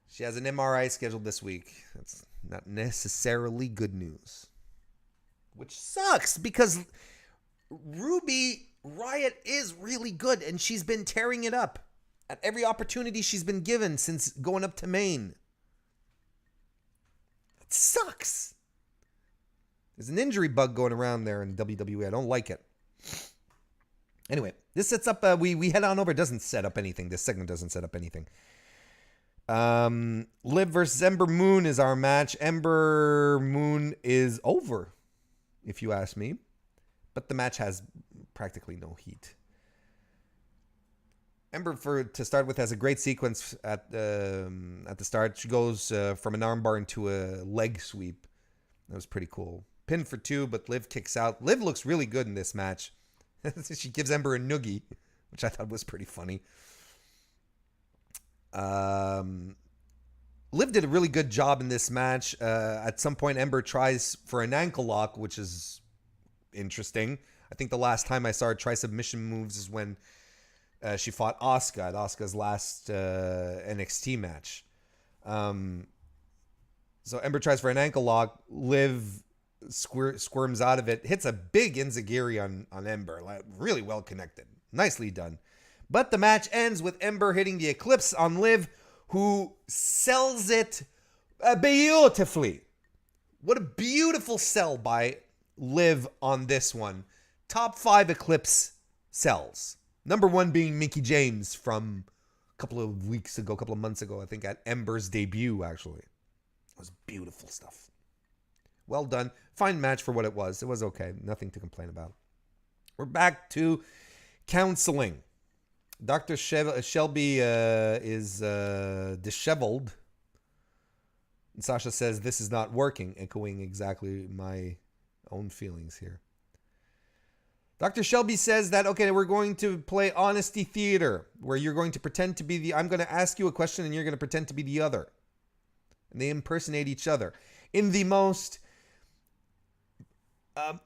A: She has an MRI scheduled this week. That's not necessarily good news. Which sucks because Ruby Riott is really good and she's been tearing it up at every opportunity she's been given since going up to Maine. It sucks. There's an injury bug going around there in WWE. I don't like it. Anyway, this sets up, we head on over. It doesn't set up anything. This segment doesn't set up anything. Liv versus Ember Moon is our match. Ember Moon is over, if you ask me. But the match has practically no heat. Ember, to start with, has a great sequence at the start. She goes from an armbar into a leg sweep. That was pretty cool. Pin for 2, but Liv kicks out. Liv looks really good in this match. She gives Ember a noogie, which I thought was pretty funny. Liv did a really good job in this match. At some point, Ember tries for an ankle lock, which is interesting. I think the last time I saw her try submission moves is when she fought Asuka at Asuka's last NXT match. So Ember tries for an ankle lock. Liv squirms out of it. Hits a big enziguri on Ember. Like, really well connected. Nicely done. But the match ends with Ember hitting the Eclipse on Liv, who sells it beautifully. What a beautiful sell by Liv on this one. Top 5 Eclipse sells. Number 1 being Mickie James from a couple of months ago, I think, at Ember's debut, actually. It was beautiful stuff. Well done. Fine match for what it was. It was okay. Nothing to complain about. We're back to counseling. Dr. Shelby is disheveled. And Sasha says, this is not working, echoing exactly my own feelings here. Dr. Shelby says that, okay, we're going to play honesty theater, where you're going to pretend to be I'm going to ask you a question and you're going to pretend to be the other. And they impersonate each other in the most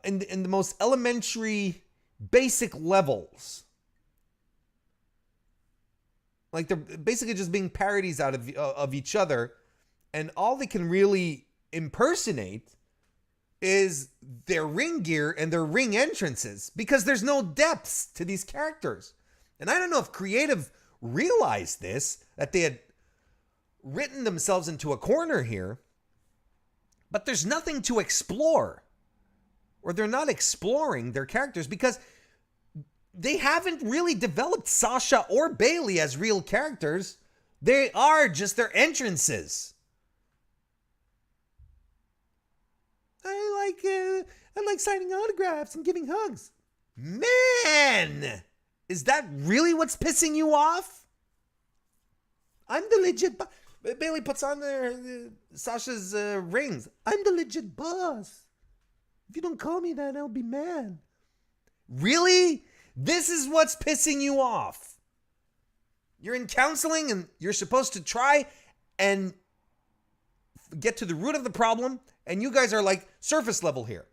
A: in the most elementary, basic levels. Like they're basically just being parodies out of each other, and all they can really impersonate is their ring gear and their ring entrances, because there's no depths to these characters. And I don't know if creative realized this, that they had written themselves into a corner here, but there's nothing to explore, or they're not exploring their characters because they haven't really developed Sasha or Bayley as real characters. They are just their entrances. I like signing autographs and giving hugs. Man, is that really what's pissing you off? I'm the legit boss. Bayley puts on Sasha's rings. I'm the legit boss. If you don't call me that, I'll be mad. Really? This is what's pissing you off. You're in counseling and you're supposed to try and get to the root of the problem, and you guys are like surface level here.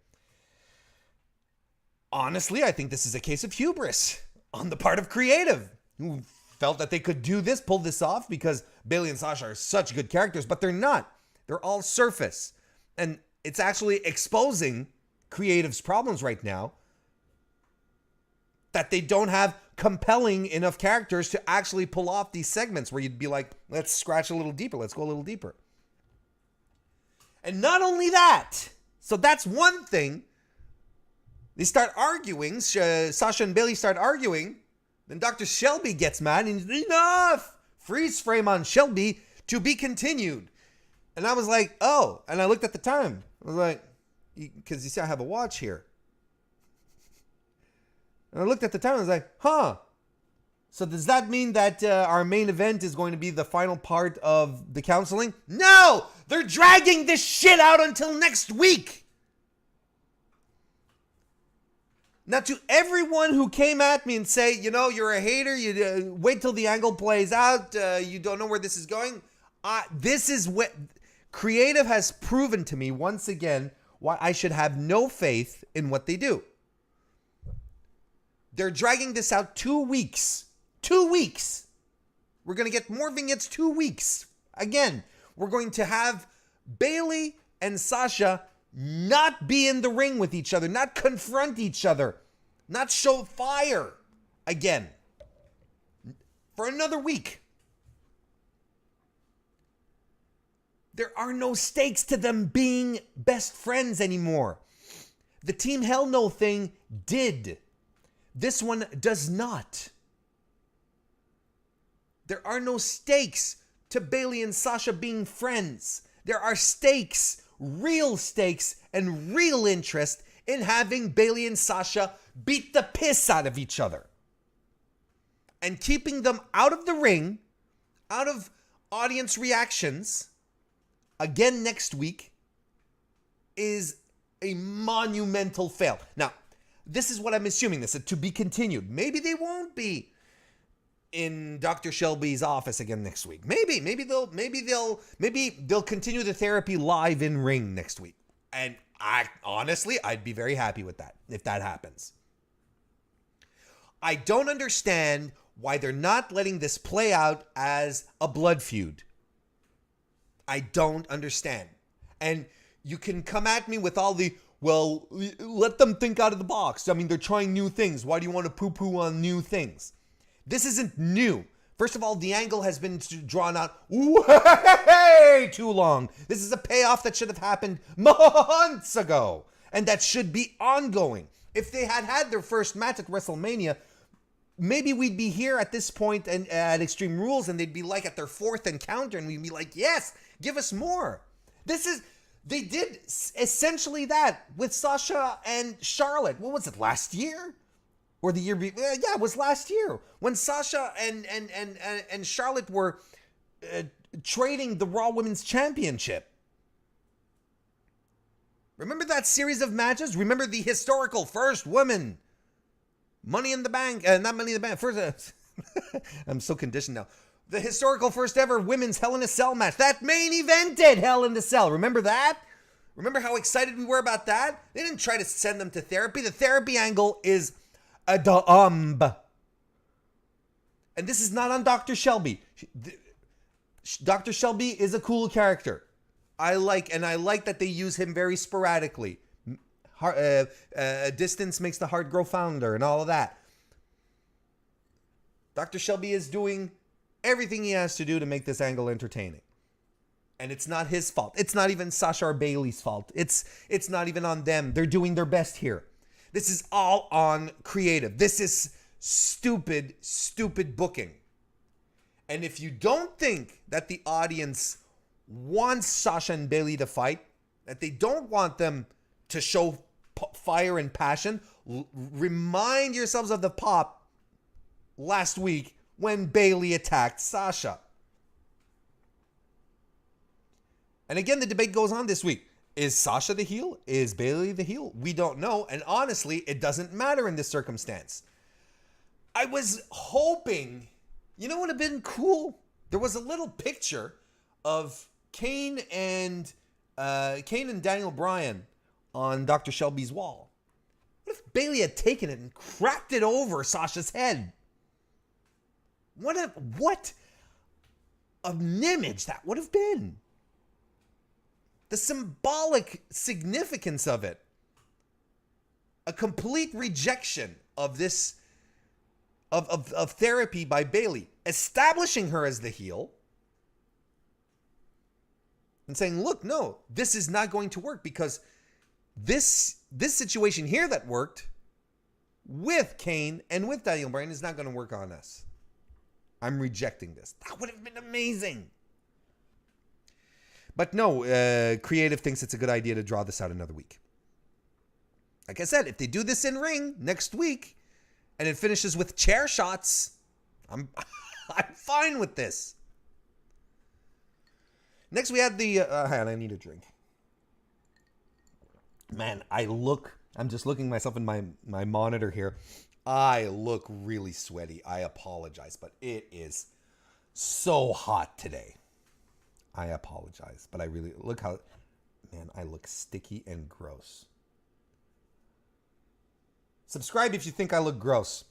A: Honestly, I think this is a case of hubris on the part of creative, who felt that they could do this, pull this off, because Bayley and Sasha are such good characters, but they're not. They're all surface. And it's actually exposing creative's problems right now, that they don't have compelling enough characters to actually pull off these segments where you'd be like, let's scratch a little deeper. Let's go a little deeper. And not only that, so that's one thing. They start arguing. Sasha and Bayley start arguing. Then Dr. Shelby gets mad and he's, enough! Freeze frame on Shelby, to be continued. And I was like, oh. And I looked at the time. I was like, because you see I have a watch here. And I looked at the time and I was like, huh. So does that mean that our main event is going to be the final part of the counseling? No! They're dragging this shit out until next week! Now, to everyone who came at me and say, you know, you're a hater, you wait till the angle plays out, you don't know where this is going. This is what creative has proven to me once again why I should have no faith in what they do. They're dragging this out 2 weeks. 2 weeks. We're going to get more vignettes 2 weeks. Again, we're going to have Bayley and Sasha not be in the ring with each other, not confront each other, not show fire again for another week. There are no stakes to them being best friends anymore. The Team Hell No thing did. This one does not. There are no stakes to Bayley and Sasha being friends. There are stakes, real stakes, and real interest in having Bayley and Sasha beat the piss out of each other. And keeping them out of the ring, out of audience reactions, again next week, is a monumental fail. Now, this is what I'm assuming, this is to be continued. Maybe they won't be in Dr. Shelby's office again next week. Maybe they'll continue the therapy live in ring next week. And I'd be very happy with that if that happens. I don't understand why they're not letting this play out as a blood feud. I don't understand. And you can come at me with all the, well, let them think out of the box. I mean, they're trying new things. Why do you want to poo-poo on new things? This isn't new. First of all, the angle has been drawn out way too long. This is a payoff that should have happened months ago, and that should be ongoing. If they had had their first match at WrestleMania, maybe we'd be here at this point and at Extreme Rules, and they'd be like at their fourth encounter, and we'd be like, yes, give us more. They did essentially that with Sasha and Charlotte. What was it, last year? Or the year before. Yeah, it was last year when Sasha and Charlotte were trading the Raw Women's Championship. Remember that series of matches? Remember the historical first woman Money in the Bank, not Money in the Bank, first, I'm so conditioned now. The historical first ever women's Hell in a Cell match. That main evented Hell in a Cell. Remember that? Remember how excited we were about that? They didn't try to send them to therapy. The therapy angle is a dumb. And this is not on Dr. Shelby. Dr. Shelby is a cool character. I like that they use him very sporadically. Distance makes the heart grow fonder and all of that. Dr. Shelby is doing everything he has to do to make this angle entertaining. And it's not his fault. It's not even Sasha or Bayley's fault. It's not even on them. They're doing their best here. This is all on creative. This is stupid booking. And if you don't think that the audience wants Sasha and Bayley to fight, that they don't want them to show fire and passion, remind yourselves of the pop last week when Bayley attacked Sasha. And again, the debate goes on this week. Is Sasha the heel? Is Bayley the heel? We don't know. And honestly, it doesn't matter in this circumstance. I was hoping, you know what would have been cool? There was a little picture of Kane and Daniel Bryan on Dr. Shelby's wall. What if Bayley had taken it and cracked it over Sasha's head? What an image that would have been. The symbolic significance of it. A complete rejection of this, of therapy by Bayley. Establishing her as the heel. And saying, look, no, this is not going to work because this situation here that worked with Kane and with Daniel Bryan is not going to work on us. I'm rejecting this. That would have been amazing. But no, creative thinks it's a good idea to draw this out another week. Like I said, if they do this in ring next week and it finishes with chair shots, I'm fine with this. Next, we had the... hang on, I need a drink. Man, I'm just looking myself in my monitor here. I look really sweaty. I apologize, but it is so hot today. I apologize, but I really... Look how... Man, I look sticky and gross. Subscribe if you think I look gross.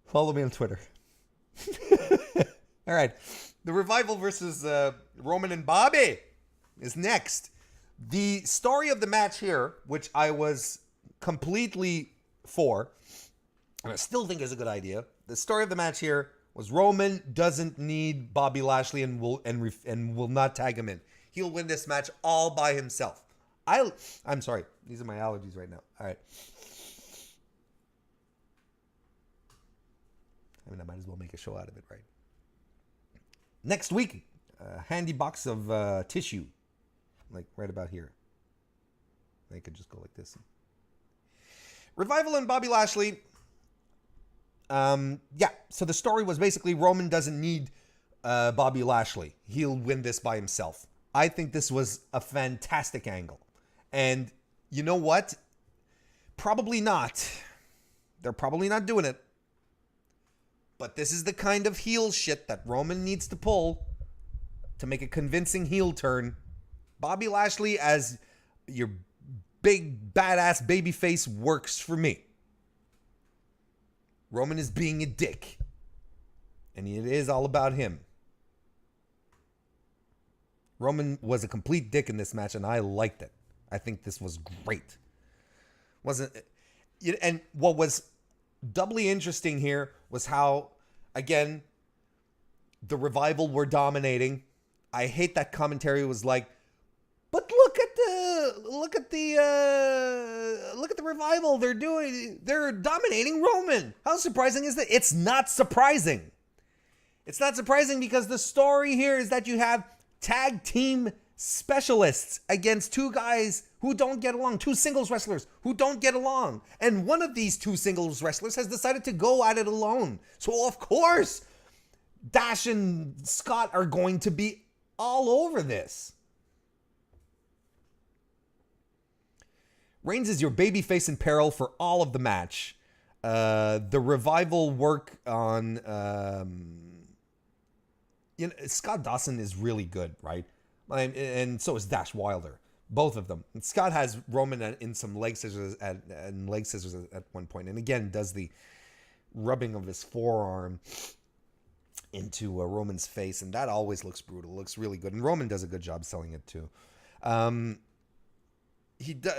A: Follow me on Twitter. All right. The Revival versus Roman and Bobby is next. The story of the match here, which I was completely for, and I still think is a good idea. The story of the match here was Roman doesn't need Bobby Lashley and will not tag him in. He'll win this match all by himself. I'm sorry. These are my allergies right now. All right. I mean, I might as well make a show out of it, right? Next week, a handy box of tissue, like right about here. They could just go like this. Revival and Bobby Lashley. Yeah, so the story was basically Roman doesn't need Bobby Lashley. He'll win this by himself. I think this was a fantastic angle. And you know what? Probably not. They're probably not doing it. But this is the kind of heel shit that Roman needs to pull to make a convincing heel turn. Bobby Lashley as your big badass babyface works for me. Roman is being a dick. And it is all about him. Roman was a complete dick in this match and I liked it. I think this was great. And what was doubly interesting here was how, again, the Revival were dominating. I hate that commentary was like, but look at the Revival. They're dominating Roman. How surprising is that? It's not surprising. It's not surprising because the story here is that you have tag team specialists against two guys who don't get along, two singles wrestlers who don't get along. And one of these two singles wrestlers has decided to go at it alone. So, of course, Dash and Scott are going to be all over this. Reigns is your babyface in peril for all of the match. The Revival work on... Scott Dawson is really good, right? And so is Dash Wilder. Both of them. And Scott has Roman in some leg scissors at one point. And again, does the rubbing of his forearm into Roman's face. And that always looks brutal. Looks really good. And Roman does a good job selling it too.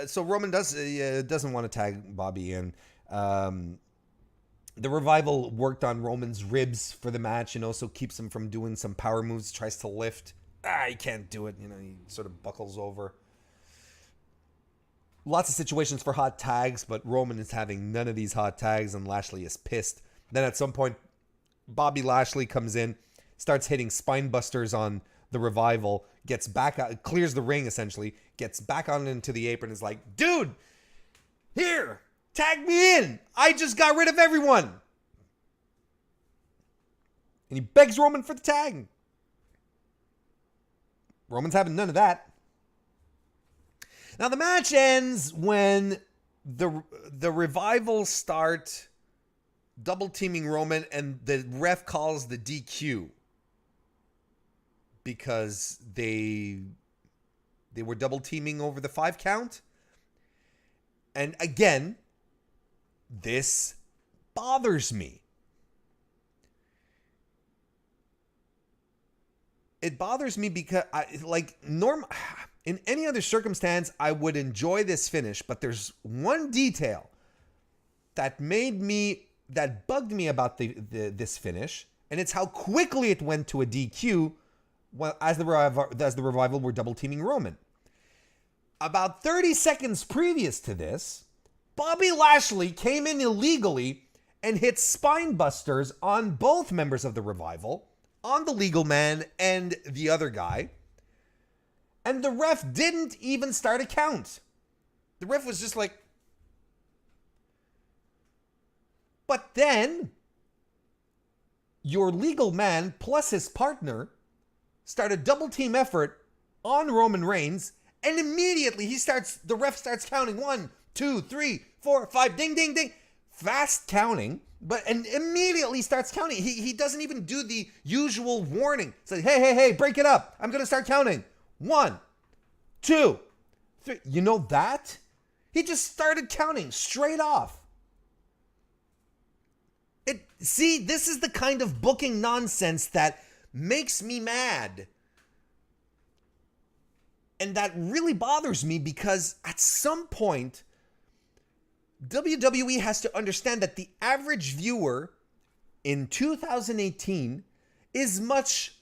A: So Roman doesn't want to tag Bobby in. The Revival worked on Roman's ribs for the match, so keeps him from doing some power moves, tries to lift. He can't do it. He sort of buckles over. Lots of situations for hot tags, but Roman is having none of these hot tags, and Lashley is pissed. Then at some point, Bobby Lashley comes in, starts hitting spine busters on the Revival, gets back out, clears the ring essentially, gets back on into the apron, and is like, dude, here, tag me in. I just got rid of everyone. And he begs Roman for the tag. Roman's having none of that. Now the match ends when the Revival start double teaming Roman, and the ref calls the DQ because they were double teaming over the 5 count. And again, this bothers me. It bothers me because in any other circumstance, I would enjoy this finish, but there's one detail that bugged me about this finish, and it's how quickly it went to a DQ as the Revival were double teaming Roman. About 30 seconds previous to this, Bobby Lashley came in illegally and hit spine busters on both members of the Revival, on the legal man and the other guy. And the ref didn't even start a count. The ref was just like... But then, your legal man plus his partner start a double team effort on Roman Reigns, and immediately the ref starts counting 1, 2, 3, 4, 5, ding, ding, ding. Fast counting, and immediately starts counting. He doesn't even do the usual warning. It's like, hey, break it up. I'm going to start counting. 1, 2, 3. You know that? He just started counting straight off. This is the kind of booking nonsense that makes me mad. And that really bothers me because at some point, WWE has to understand that the average viewer in 2018 is much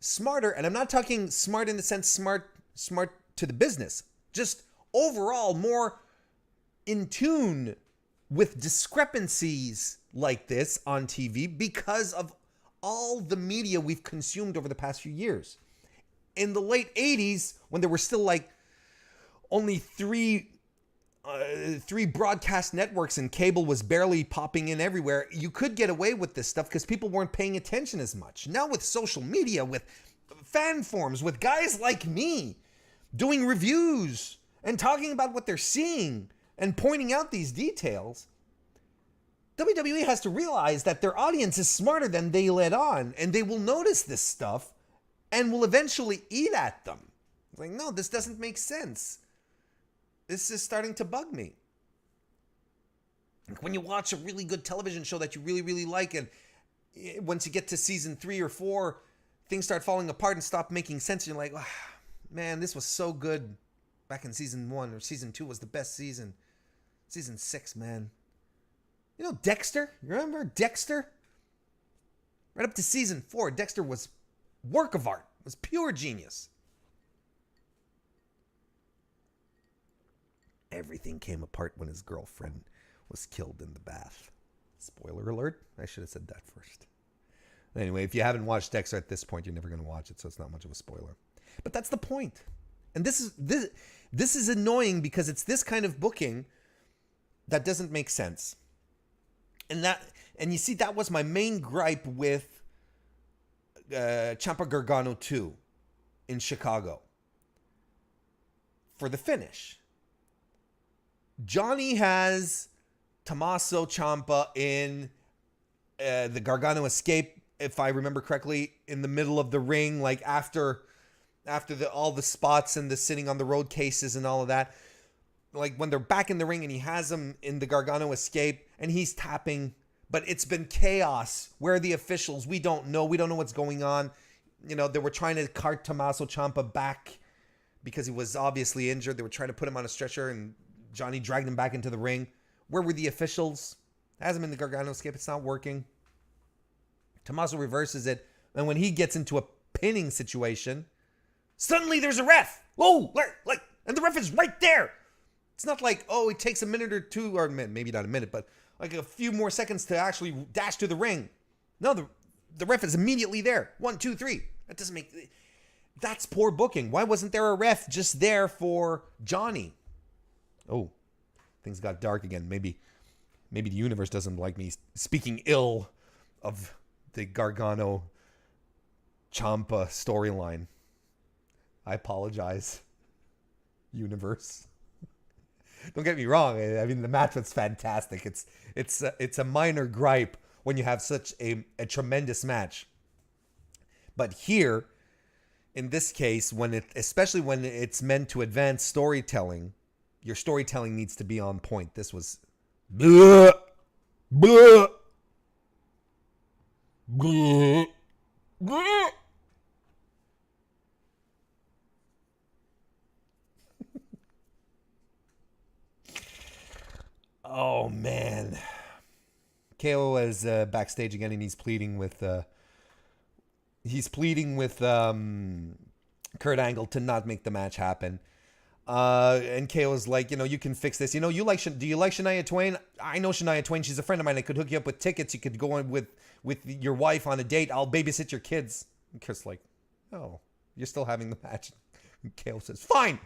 A: smarter. And I'm not talking smart in the sense smart to the business. Just overall more in tune with discrepancies like this on TV because of all the media we've consumed over the past few years. In the late 80s, when there were still only three broadcast networks and cable was barely popping in everywhere, you could get away with this stuff because people weren't paying attention as much. Now with social media, with fan forums, with guys like me doing reviews and talking about what they're seeing and pointing out these details, WWE has to realize that their audience is smarter than they let on, and they will notice this stuff and will eventually eat at them. Like, no, this doesn't make sense. This is starting to bug me. Like when you watch a really good television show that you really, really like, and once you get to season 3 or 4, things start falling apart and stop making sense. And you're like, oh, man, this was so good back in season 1, or season 2 was the best season. Season 6, man. You know Dexter? You remember Dexter? Right up to season 4, Dexter was work of art. It was pure genius. Everything came apart when his girlfriend was killed in the bath. Spoiler alert. I should have said that first. Anyway, if you haven't watched Dexter at this point, you're never going to watch it, so it's not much of a spoiler. But that's the point. And this is annoying because it's this kind of booking that doesn't make sense. And you see, that was my main gripe with Ciampa Gargano 2 in Chicago for the finish. Johnny has Tommaso Ciampa in the Gargano escape, if I remember correctly, in the middle of the ring, like after all the spots and the sitting on the road cases and all of that. Like when they're back in the ring and he has him in the Gargano escape and he's tapping, but it's been chaos. Where are the officials? We don't know. We don't know what's going on. You know, they were trying to cart Tommaso Ciampa back because he was obviously injured. They were trying to put him on a stretcher and Johnny dragged him back into the ring. Where were the officials? Has him in the Gargano escape. It's not working. Tommaso reverses it. And when he gets into a pinning situation, suddenly there's a ref. Whoa, and the ref is right there. It's not like, oh, it takes a minute or two, or maybe not a minute, but like a few more seconds to actually dash to the ring. No, the ref is immediately there. 1, 2, 3. That doesn't make... That's poor booking. Why wasn't there a ref just there for Johnny? Oh, things got dark again. Maybe the universe doesn't like me speaking ill of the Gargano Ciampa storyline. I apologize, universe. Don't get me wrong. I mean, the match was fantastic. It's a minor gripe when you have such a tremendous match. But here, in this case, especially when it's meant to advance storytelling, your storytelling needs to be on point. This was blah, blah, blah, blah. Oh, man. KO is backstage again, and he's pleading with Kurt Angle to not make the match happen. And KO's like, you can fix this. Do you like Shania Twain? I know Shania Twain. She's a friend of mine. I could hook you up with tickets. You could go on with your wife on a date. I'll babysit your kids. And Kurt's like, oh, you're still having the match. And KO says, fine.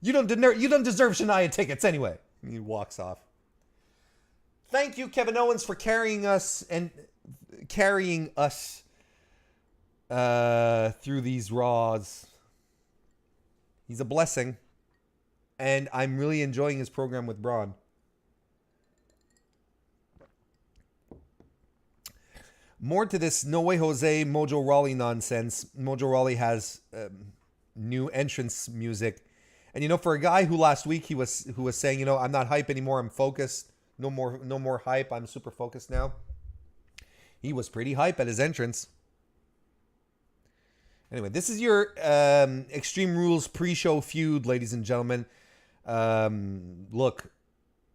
A: You don't deserve Shania tickets anyway. And he walks off. Thank you, Kevin Owens, for carrying us through these Raws. He's a blessing. And I'm really enjoying his program with Braun. More to this No Way Jose Mojo Rawley nonsense. Mojo Rawley has new entrance music. And for a guy who last week who was saying, I'm not hype anymore, I'm focused. No more hype, I'm super focused now. He was pretty hype at his entrance. Anyway, this is your Extreme Rules pre-show feud, ladies and gentlemen. Look,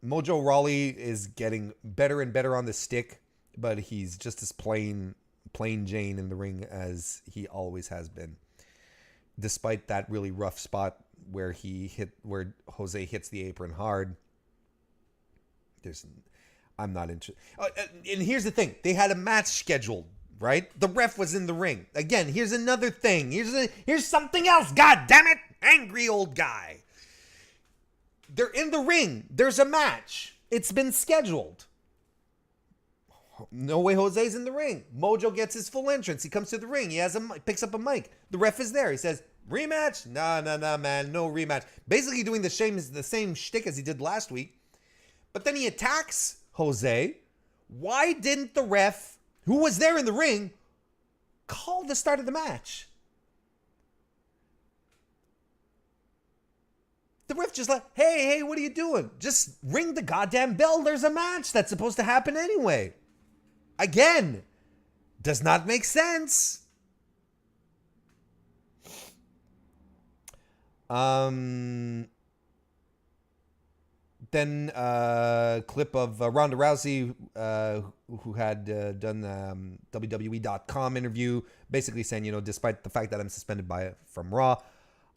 A: Mojo Rawley is getting better and better on the stick, but he's just as plain Jane in the ring as he always has been. Despite that really rough spot where Jose hits the apron hard. I'm not interested. And here's the thing. They had a match scheduled, right? The ref was in the ring. Again, here's another thing. Here's something else. God damn it. Angry old guy. They're in the ring. There's a match. It's been scheduled. No Way Jose's in the ring. Mojo gets his full entrance. He comes to the ring. He picks up a mic. The ref is there. He says, rematch? No, man. No rematch. Basically doing the same shtick as he did last week. But then he attacks Jose. Why didn't the ref, who was there in the ring, call the start of the match? The ref just like, hey, what are you doing? Just ring the goddamn bell. There's a match that's supposed to happen anyway. Again, does not make sense. Then clip of Ronda Rousey, who had done WWE.com interview, basically saying, despite the fact that I'm suspended from Raw,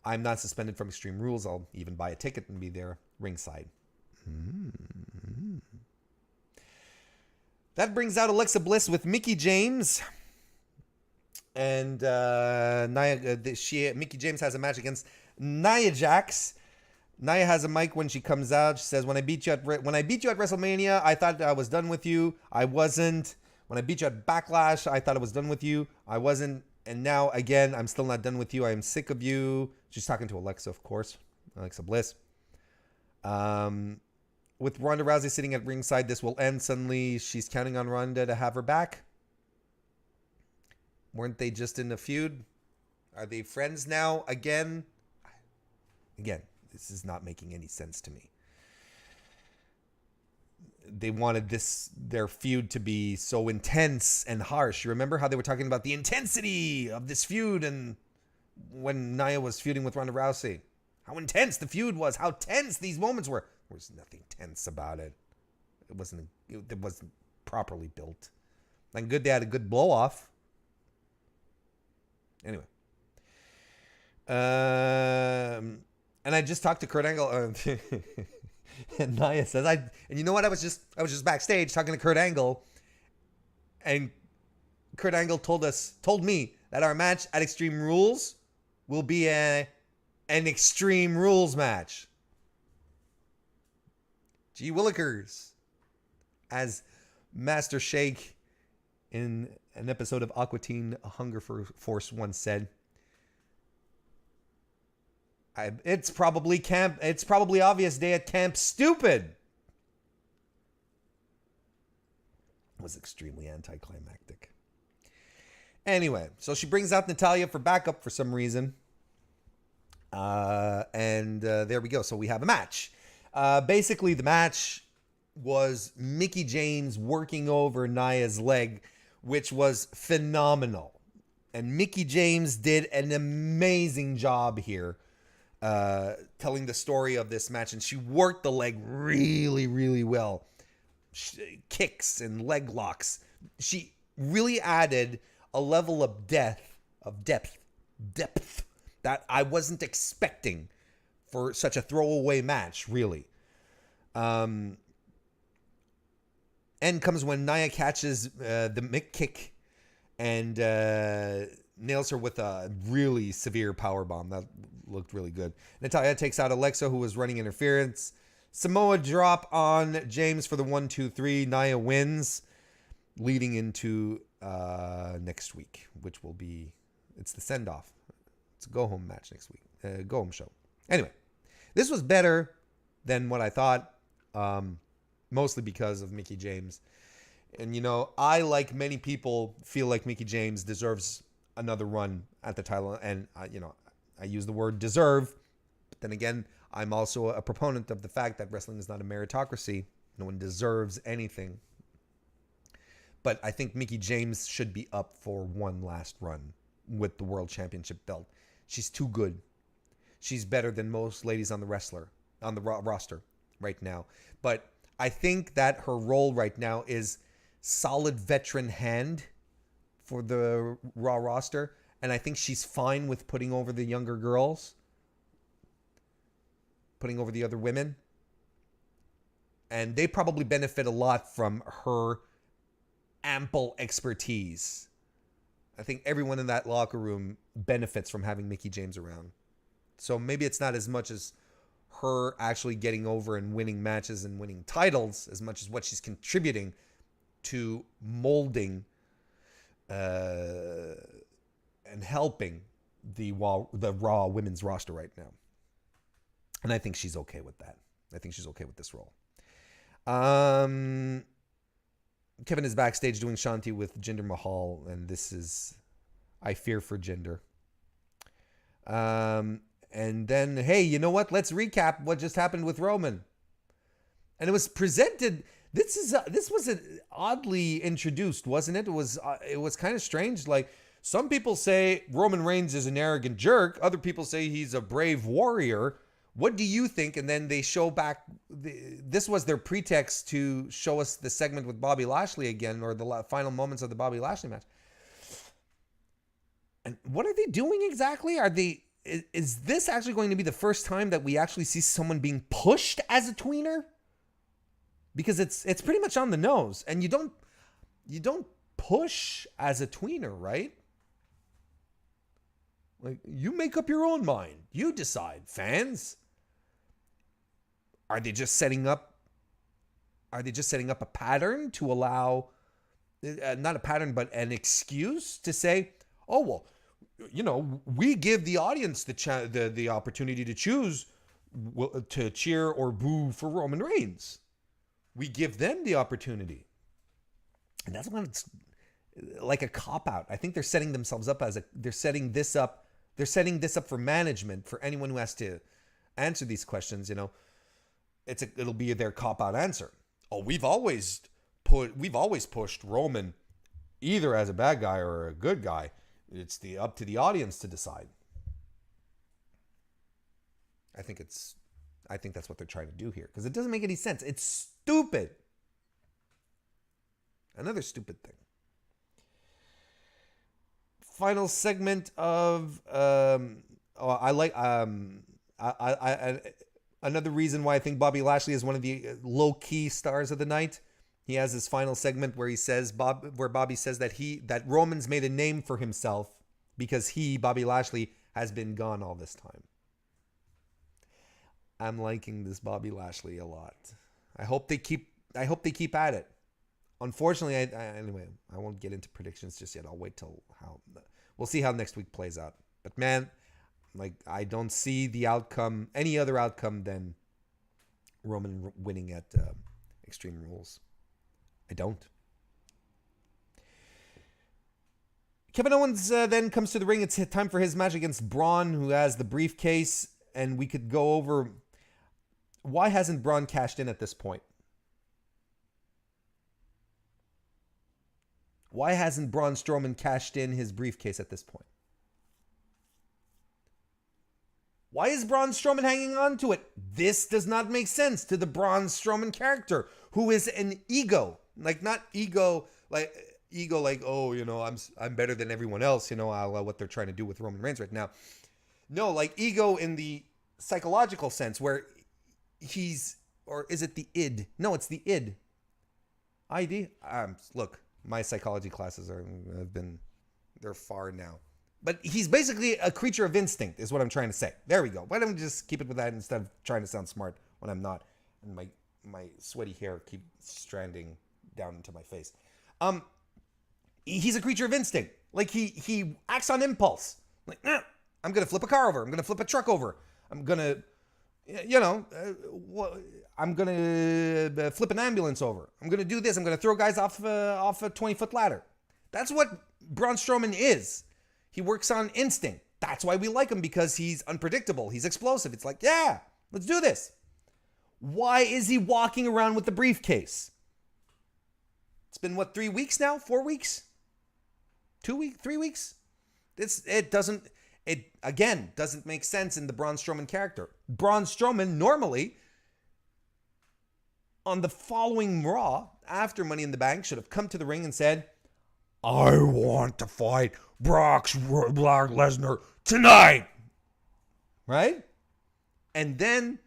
A: I'm not suspended from Extreme Rules. I'll even buy a ticket and be there ringside. Mm-hmm. That brings out Alexa Bliss with Mickie James. And Mickey James has a match against Nia Jax. Nia has a mic when she comes out. She says, when I beat you at WrestleMania, I thought I was done with you. I wasn't. When I beat you at Backlash, I thought I was done with you. I wasn't. And now, again, I'm still not done with you. I am sick of you. She's talking to Alexa, of course. Alexa Bliss. With Ronda Rousey sitting at ringside, this will end. Suddenly, she's counting on Ronda to have her back. Weren't they just in a feud? Are they friends now? Again, this is not making any sense to me. They wanted their feud to be so intense and harsh. You remember how they were talking about the intensity of this feud, and when Nia was feuding with Ronda Rousey, how intense the feud was, how tense these moments were. There was nothing tense about it. It wasn't properly built. And good, they had a good blow off. Anyway. And I just talked to Kurt Angle. And Nia says, and you know what? I was just backstage talking to Kurt Angle. And Kurt Angle told me that our match at Extreme Rules will be an Extreme Rules match. Gee Willikers. As Master Shake in an episode of Aqua Teen Hunger Force once said, it's probably obvious day at camp stupid. It was extremely anticlimactic. Anyway, so she brings out Natalya for backup for some reason. And there we go. So we have a match. Basically, the match was Mickey James working over Nia's leg, which was phenomenal. And Mickey James did an amazing job here telling the story of this match. And she worked the leg really, really well. Kicks and leg locks. She really added a level of depth that I wasn't expecting for such a throwaway match, really. End comes when Nia catches the Mick kick and nails her with a really severe powerbomb. That looked really good. Natalya takes out Alexa, who was running interference. Samoa drop on James for the 1-2-3. Nia wins, leading into next week, which will be, it's the send-off. It's a go-home match next week. Go-home show. Anyway, this was better than what I thought, mostly because of Mickey James. And, you know, I, like many people, feel like Mickey James deserves another run at the title. And, you know, I use the word deserve. But then again, I'm also a proponent of the fact that wrestling is not a meritocracy. No one deserves anything. But I think Mickey James should be up for one last run with the World Championship belt. She's too good. She's better than most ladies on the roster right now. But I think that her role right now is solid veteran hand for the Raw roster. And I think she's fine with putting over the younger girls, putting over the other women. And they probably benefit a lot from her ample expertise. I think everyone in that locker room benefits from having Mickey James around. So maybe it's not as much as her actually getting over and winning matches and winning titles as much as what she's contributing to molding and helping the Raw women's roster right now. And I think she's okay with that. I think she's okay with this role. Kevin is backstage doing Shanti with Jinder Mahal, and this is, I fear for Jinder. And then, hey, you know what? Let's recap what just happened with Roman. And it was presented. This was oddly introduced, wasn't it? It was kind of strange. Like, some people say Roman Reigns is an arrogant jerk. Other people say he's a brave warrior. What do you think? And then they show back. This was their pretext to show us the segment with Bobby Lashley again, or the final moments of the Bobby Lashley match. And what are they doing exactly? Is this actually going to be the first time that we actually see someone being pushed as a tweener? Because it's pretty much on the nose, and you don't push as a tweener, right? Like, you make up your own mind. You decide, fans. Are they just setting up a pattern to allow, not a pattern, but an excuse to say, oh, well, we give the audience the opportunity to choose to cheer or boo for Roman Reigns. We give them the opportunity. And that's when it's like a cop-out. I think they're setting themselves up they're setting this up for management, for anyone who has to answer these questions, it'll be their cop-out answer. Oh, we've always pushed Roman either as a bad guy or a good guy. It's up to the audience to decide. I think that's what they're trying to do here, because it doesn't make any sense. It's stupid. Another stupid thing. Final segment of another reason why I think Bobby Lashley is one of the low-key stars of the night. He has his final segment where Bobby says that Roman's made a name for himself because Bobby Lashley, has been gone all this time. I'm liking this Bobby Lashley a lot. I hope they keep at it. Unfortunately, anyway, I won't get into predictions just yet. I'll wait till we'll see how next week plays out. But man, I don't see any other outcome than Roman winning at Extreme Rules. I don't. Kevin Owens then comes to the ring. It's time for his match against Braun, who has the briefcase. And we could go over, why hasn't Braun cashed in at this point? Why hasn't Braun Strowman cashed in his briefcase at this point? Why is Braun Strowman hanging on to it? This does not make sense to the Braun Strowman character, who is an ego. Not ego, oh, I'm better than everyone else, what they're trying to do with Roman Reigns right now. No, ego in the psychological sense, where or is it the id? No, it's the id. ID? Look, my psychology classes they're far now. But he's basically a creature of instinct, is what I'm trying to say. There we go. Why don't we just keep it with that instead of trying to sound smart when I'm not, and my sweaty hair keeps stranding down into my face. He's a creature of instinct. He acts on impulse. I'm going to flip a car over. I'm going to flip a truck over. I'm going to, I'm going to flip an ambulance over. I'm going to do this. I'm going to throw guys off a 20-foot ladder. That's what Braun Strowman is. He works on instinct. That's why we like him, because he's unpredictable. He's explosive. It's yeah, let's do this. Why is he walking around with the briefcase? It's been, 3 weeks now? 4 weeks? 2 weeks? 3 weeks? It doesn't make sense in the Braun Strowman character. Braun Strowman normally, on the following Raw, after Money in the Bank, should have come to the ring and said, I want to fight Brock Lesnar tonight. Right? And then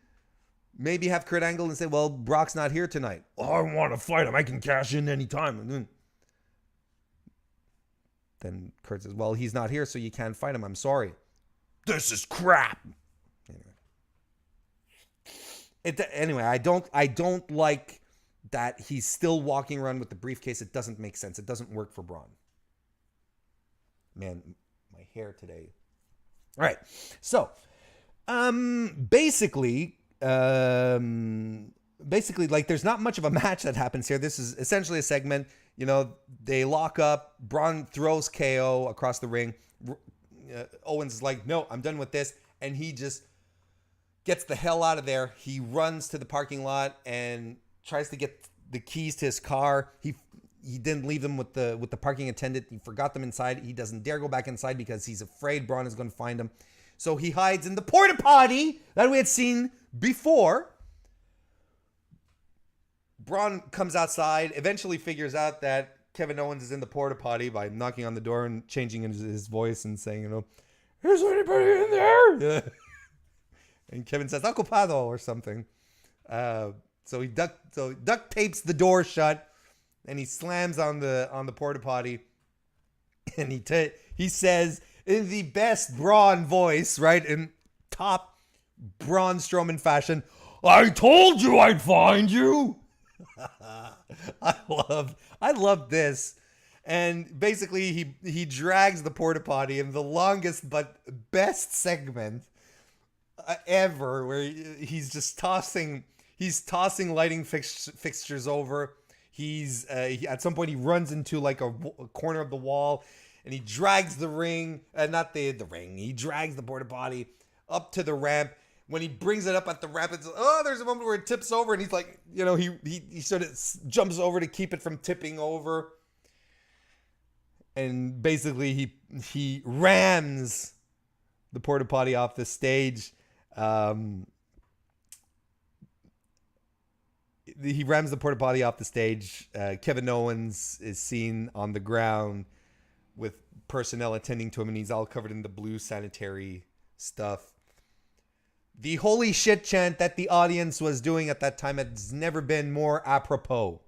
A: maybe have Kurt Angle and say, well, Brock's not here tonight. Oh, I want to fight him. I can cash in anytime. And then Kurt says, well, he's not here, so you can't fight him. I'm sorry. This is crap. Anyway, I don't like that he's still walking around with the briefcase. It doesn't make sense. It doesn't work for Braun. Man, my hair today. All right. So, basically, there's not much of a match that happens here. This is essentially a segment. They lock up. Braun throws KO across the ring. Owens is like, no, I'm done with this. And he just gets the hell out of there. He runs to the parking lot and tries to get the keys to his car. He didn't leave them with the parking attendant. He forgot them inside. He doesn't dare go back inside because he's afraid Braun is going to find him. So he hides in the porta potty that we had seen before. Braun comes outside, eventually figures out that Kevin Owens is in the porta potty by knocking on the door and changing his voice and saying, is there anybody in there? Yeah. And Kevin says, ocupado or something. So he duct tapes the door shut, and he slams on the porta potty, and he says, in the best Braun voice, right? In top Braun Strowman fashion. I told you I'd find you. I love this. And basically he drags the porta potty in the longest but best segment ever, where he's just tossing lighting fixtures over. At some point he runs into like a corner of the wall, and he drags the ring, not the ring. He drags the porta potty up to the ramp. When he brings it up at the ramp, there's a moment where it tips over, and he's like, he sort of jumps over to keep it from tipping over. And basically he rams the porta potty off the stage. He rams the porta potty off the stage. Kevin Owens is seen on the ground with personnel attending to him, and he's all covered in the blue sanitary stuff. The holy shit chant that the audience was doing at that time has never been more apropos.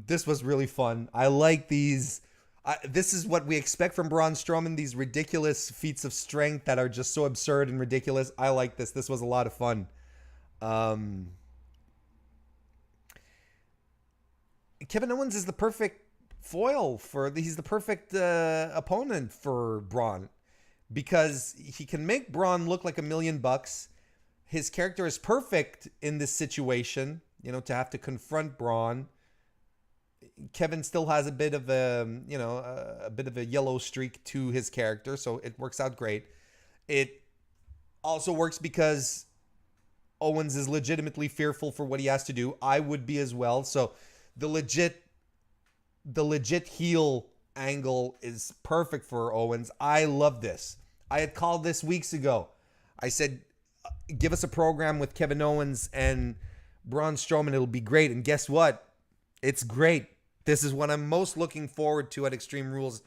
A: This was really fun. I like these. This is what we expect from Braun Strowman, these ridiculous feats of strength that are just so absurd and ridiculous. I like this. This was a lot of fun. Kevin Owens is the perfect foil he's the perfect opponent for Braun, because he can make Braun look like $1 million. His character is perfect in this situation, to have to confront Braun. Kevin still has a bit of a yellow streak to his character, so it works out great. It also works because Owens is legitimately fearful for what he has to do. I would be as well. So the legit heel angle is perfect for Owens. I love this. I had called this weeks ago. I said, give us a program with Kevin Owens and Braun Strowman. It'll be great. And guess what? It's great. This is what I'm most looking forward to at Extreme Rules.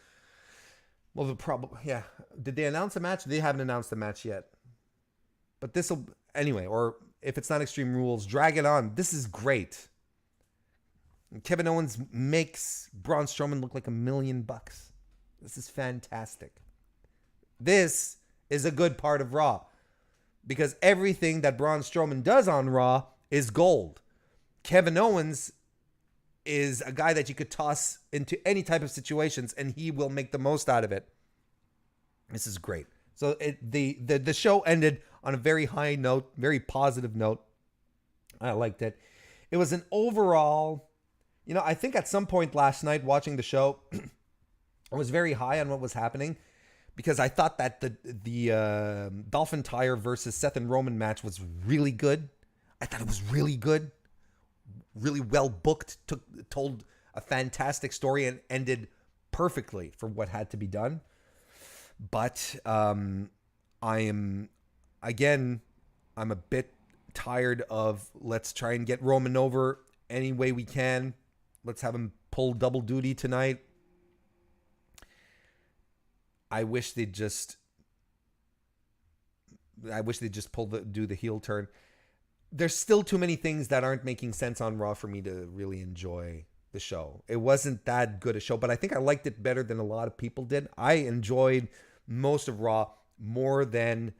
A: Well, Did they announce a match? They haven't announced the match yet. But anyway, or if it's not Extreme Rules, drag it on. This is great. And Kevin Owens makes Braun Strowman look like $1 million. This is fantastic. This is a good part of Raw, because everything that Braun Strowman does on Raw is gold. Kevin Owens is a guy that you could toss into any type of situations, and he will make the most out of it. This is great. So the show ended on a very high note, very positive note. I liked it. It was an overall, I think at some point last night watching the show, I was very high on what was happening, because I thought that the Dolphin Tire versus Seth and Roman match was really good. I thought it was really good. Really well booked, told a fantastic story, and ended perfectly for what had to be done. But I'm a bit tired of, let's try and get Roman over any way we can. Let's have him pull double duty tonight. I wish they'd just do the heel turn. There's still too many things that aren't making sense on Raw for me to really enjoy the show. It wasn't that good a show, but I think I liked it better than a lot of people did. I enjoyed most of Raw more than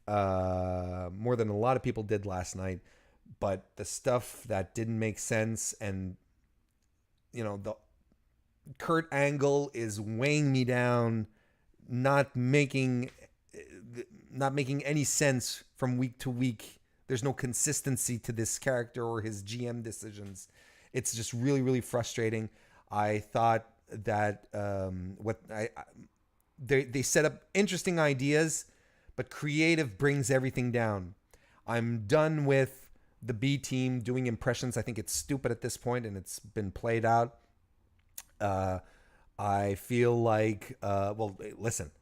A: a lot of people did last night. But the stuff that didn't make sense, and the Kurt Angle is weighing me down, not making any sense from week to week. There's no consistency to this character or his GM decisions. It's just really, really frustrating. I thought that they set up interesting ideas, but creative brings everything down. I'm done with the B team doing impressions. I think it's stupid at this point, and it's been played out. I feel like, listen,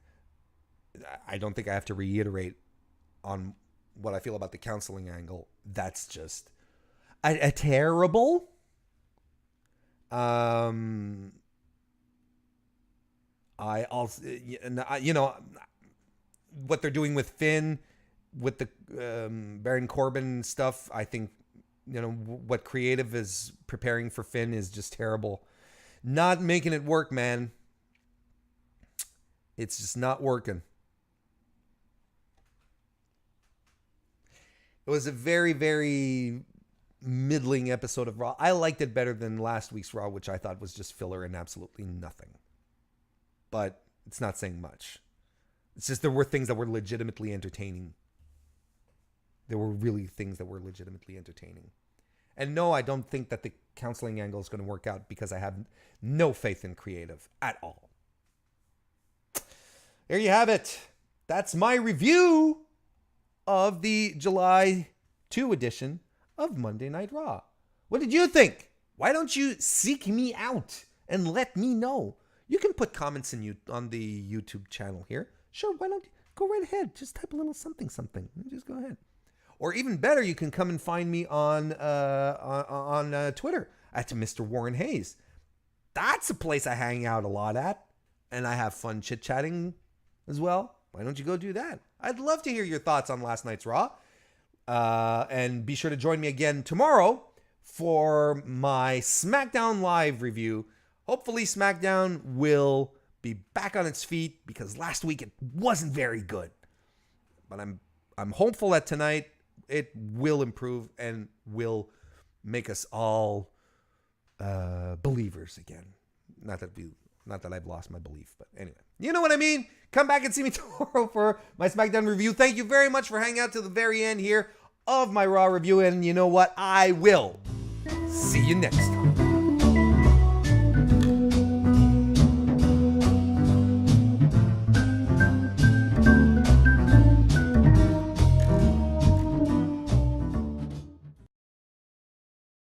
A: I don't think I have to reiterate on what I feel about the counseling angle. That's just a terrible. I also, what they're doing with Finn, with the Baron Corbin stuff. I think, what creative is preparing for Finn is just terrible. Not making it work, man. It's just not working. It was a very, very middling episode of Raw. I liked it better than last week's Raw, which I thought was just filler and absolutely nothing. But it's not saying much. It's just there were things that were legitimately entertaining. There were really things that were legitimately entertaining. And no, I don't think that the counseling angle is going to work out because I have no faith in creative at all. There you have it. That's my review of the July 2 edition of Monday Night Raw. What did you think? Why don't you seek me out and let me know? You can put comments on the YouTube channel here. Sure, why don't you? Go right ahead. Just type a little something. Just go ahead. Or even better, you can come and find me on Twitter at Mr. Warren Hayes. That's a place I hang out a lot at. And I have fun chit-chatting as well. Why don't you go do that? I'd love to hear your thoughts on last night's Raw. And be sure to join me again tomorrow for my SmackDown Live review. Hopefully SmackDown will be back on its feet because last week it wasn't very good. But I'm hopeful that tonight it will improve and will make us all believers again. Not that I've lost my belief, but anyway. You know what I mean? Come back and see me tomorrow for my SmackDown review. Thank you very much for hanging out to the very end here of my Raw review. And you know what? I will see you next time.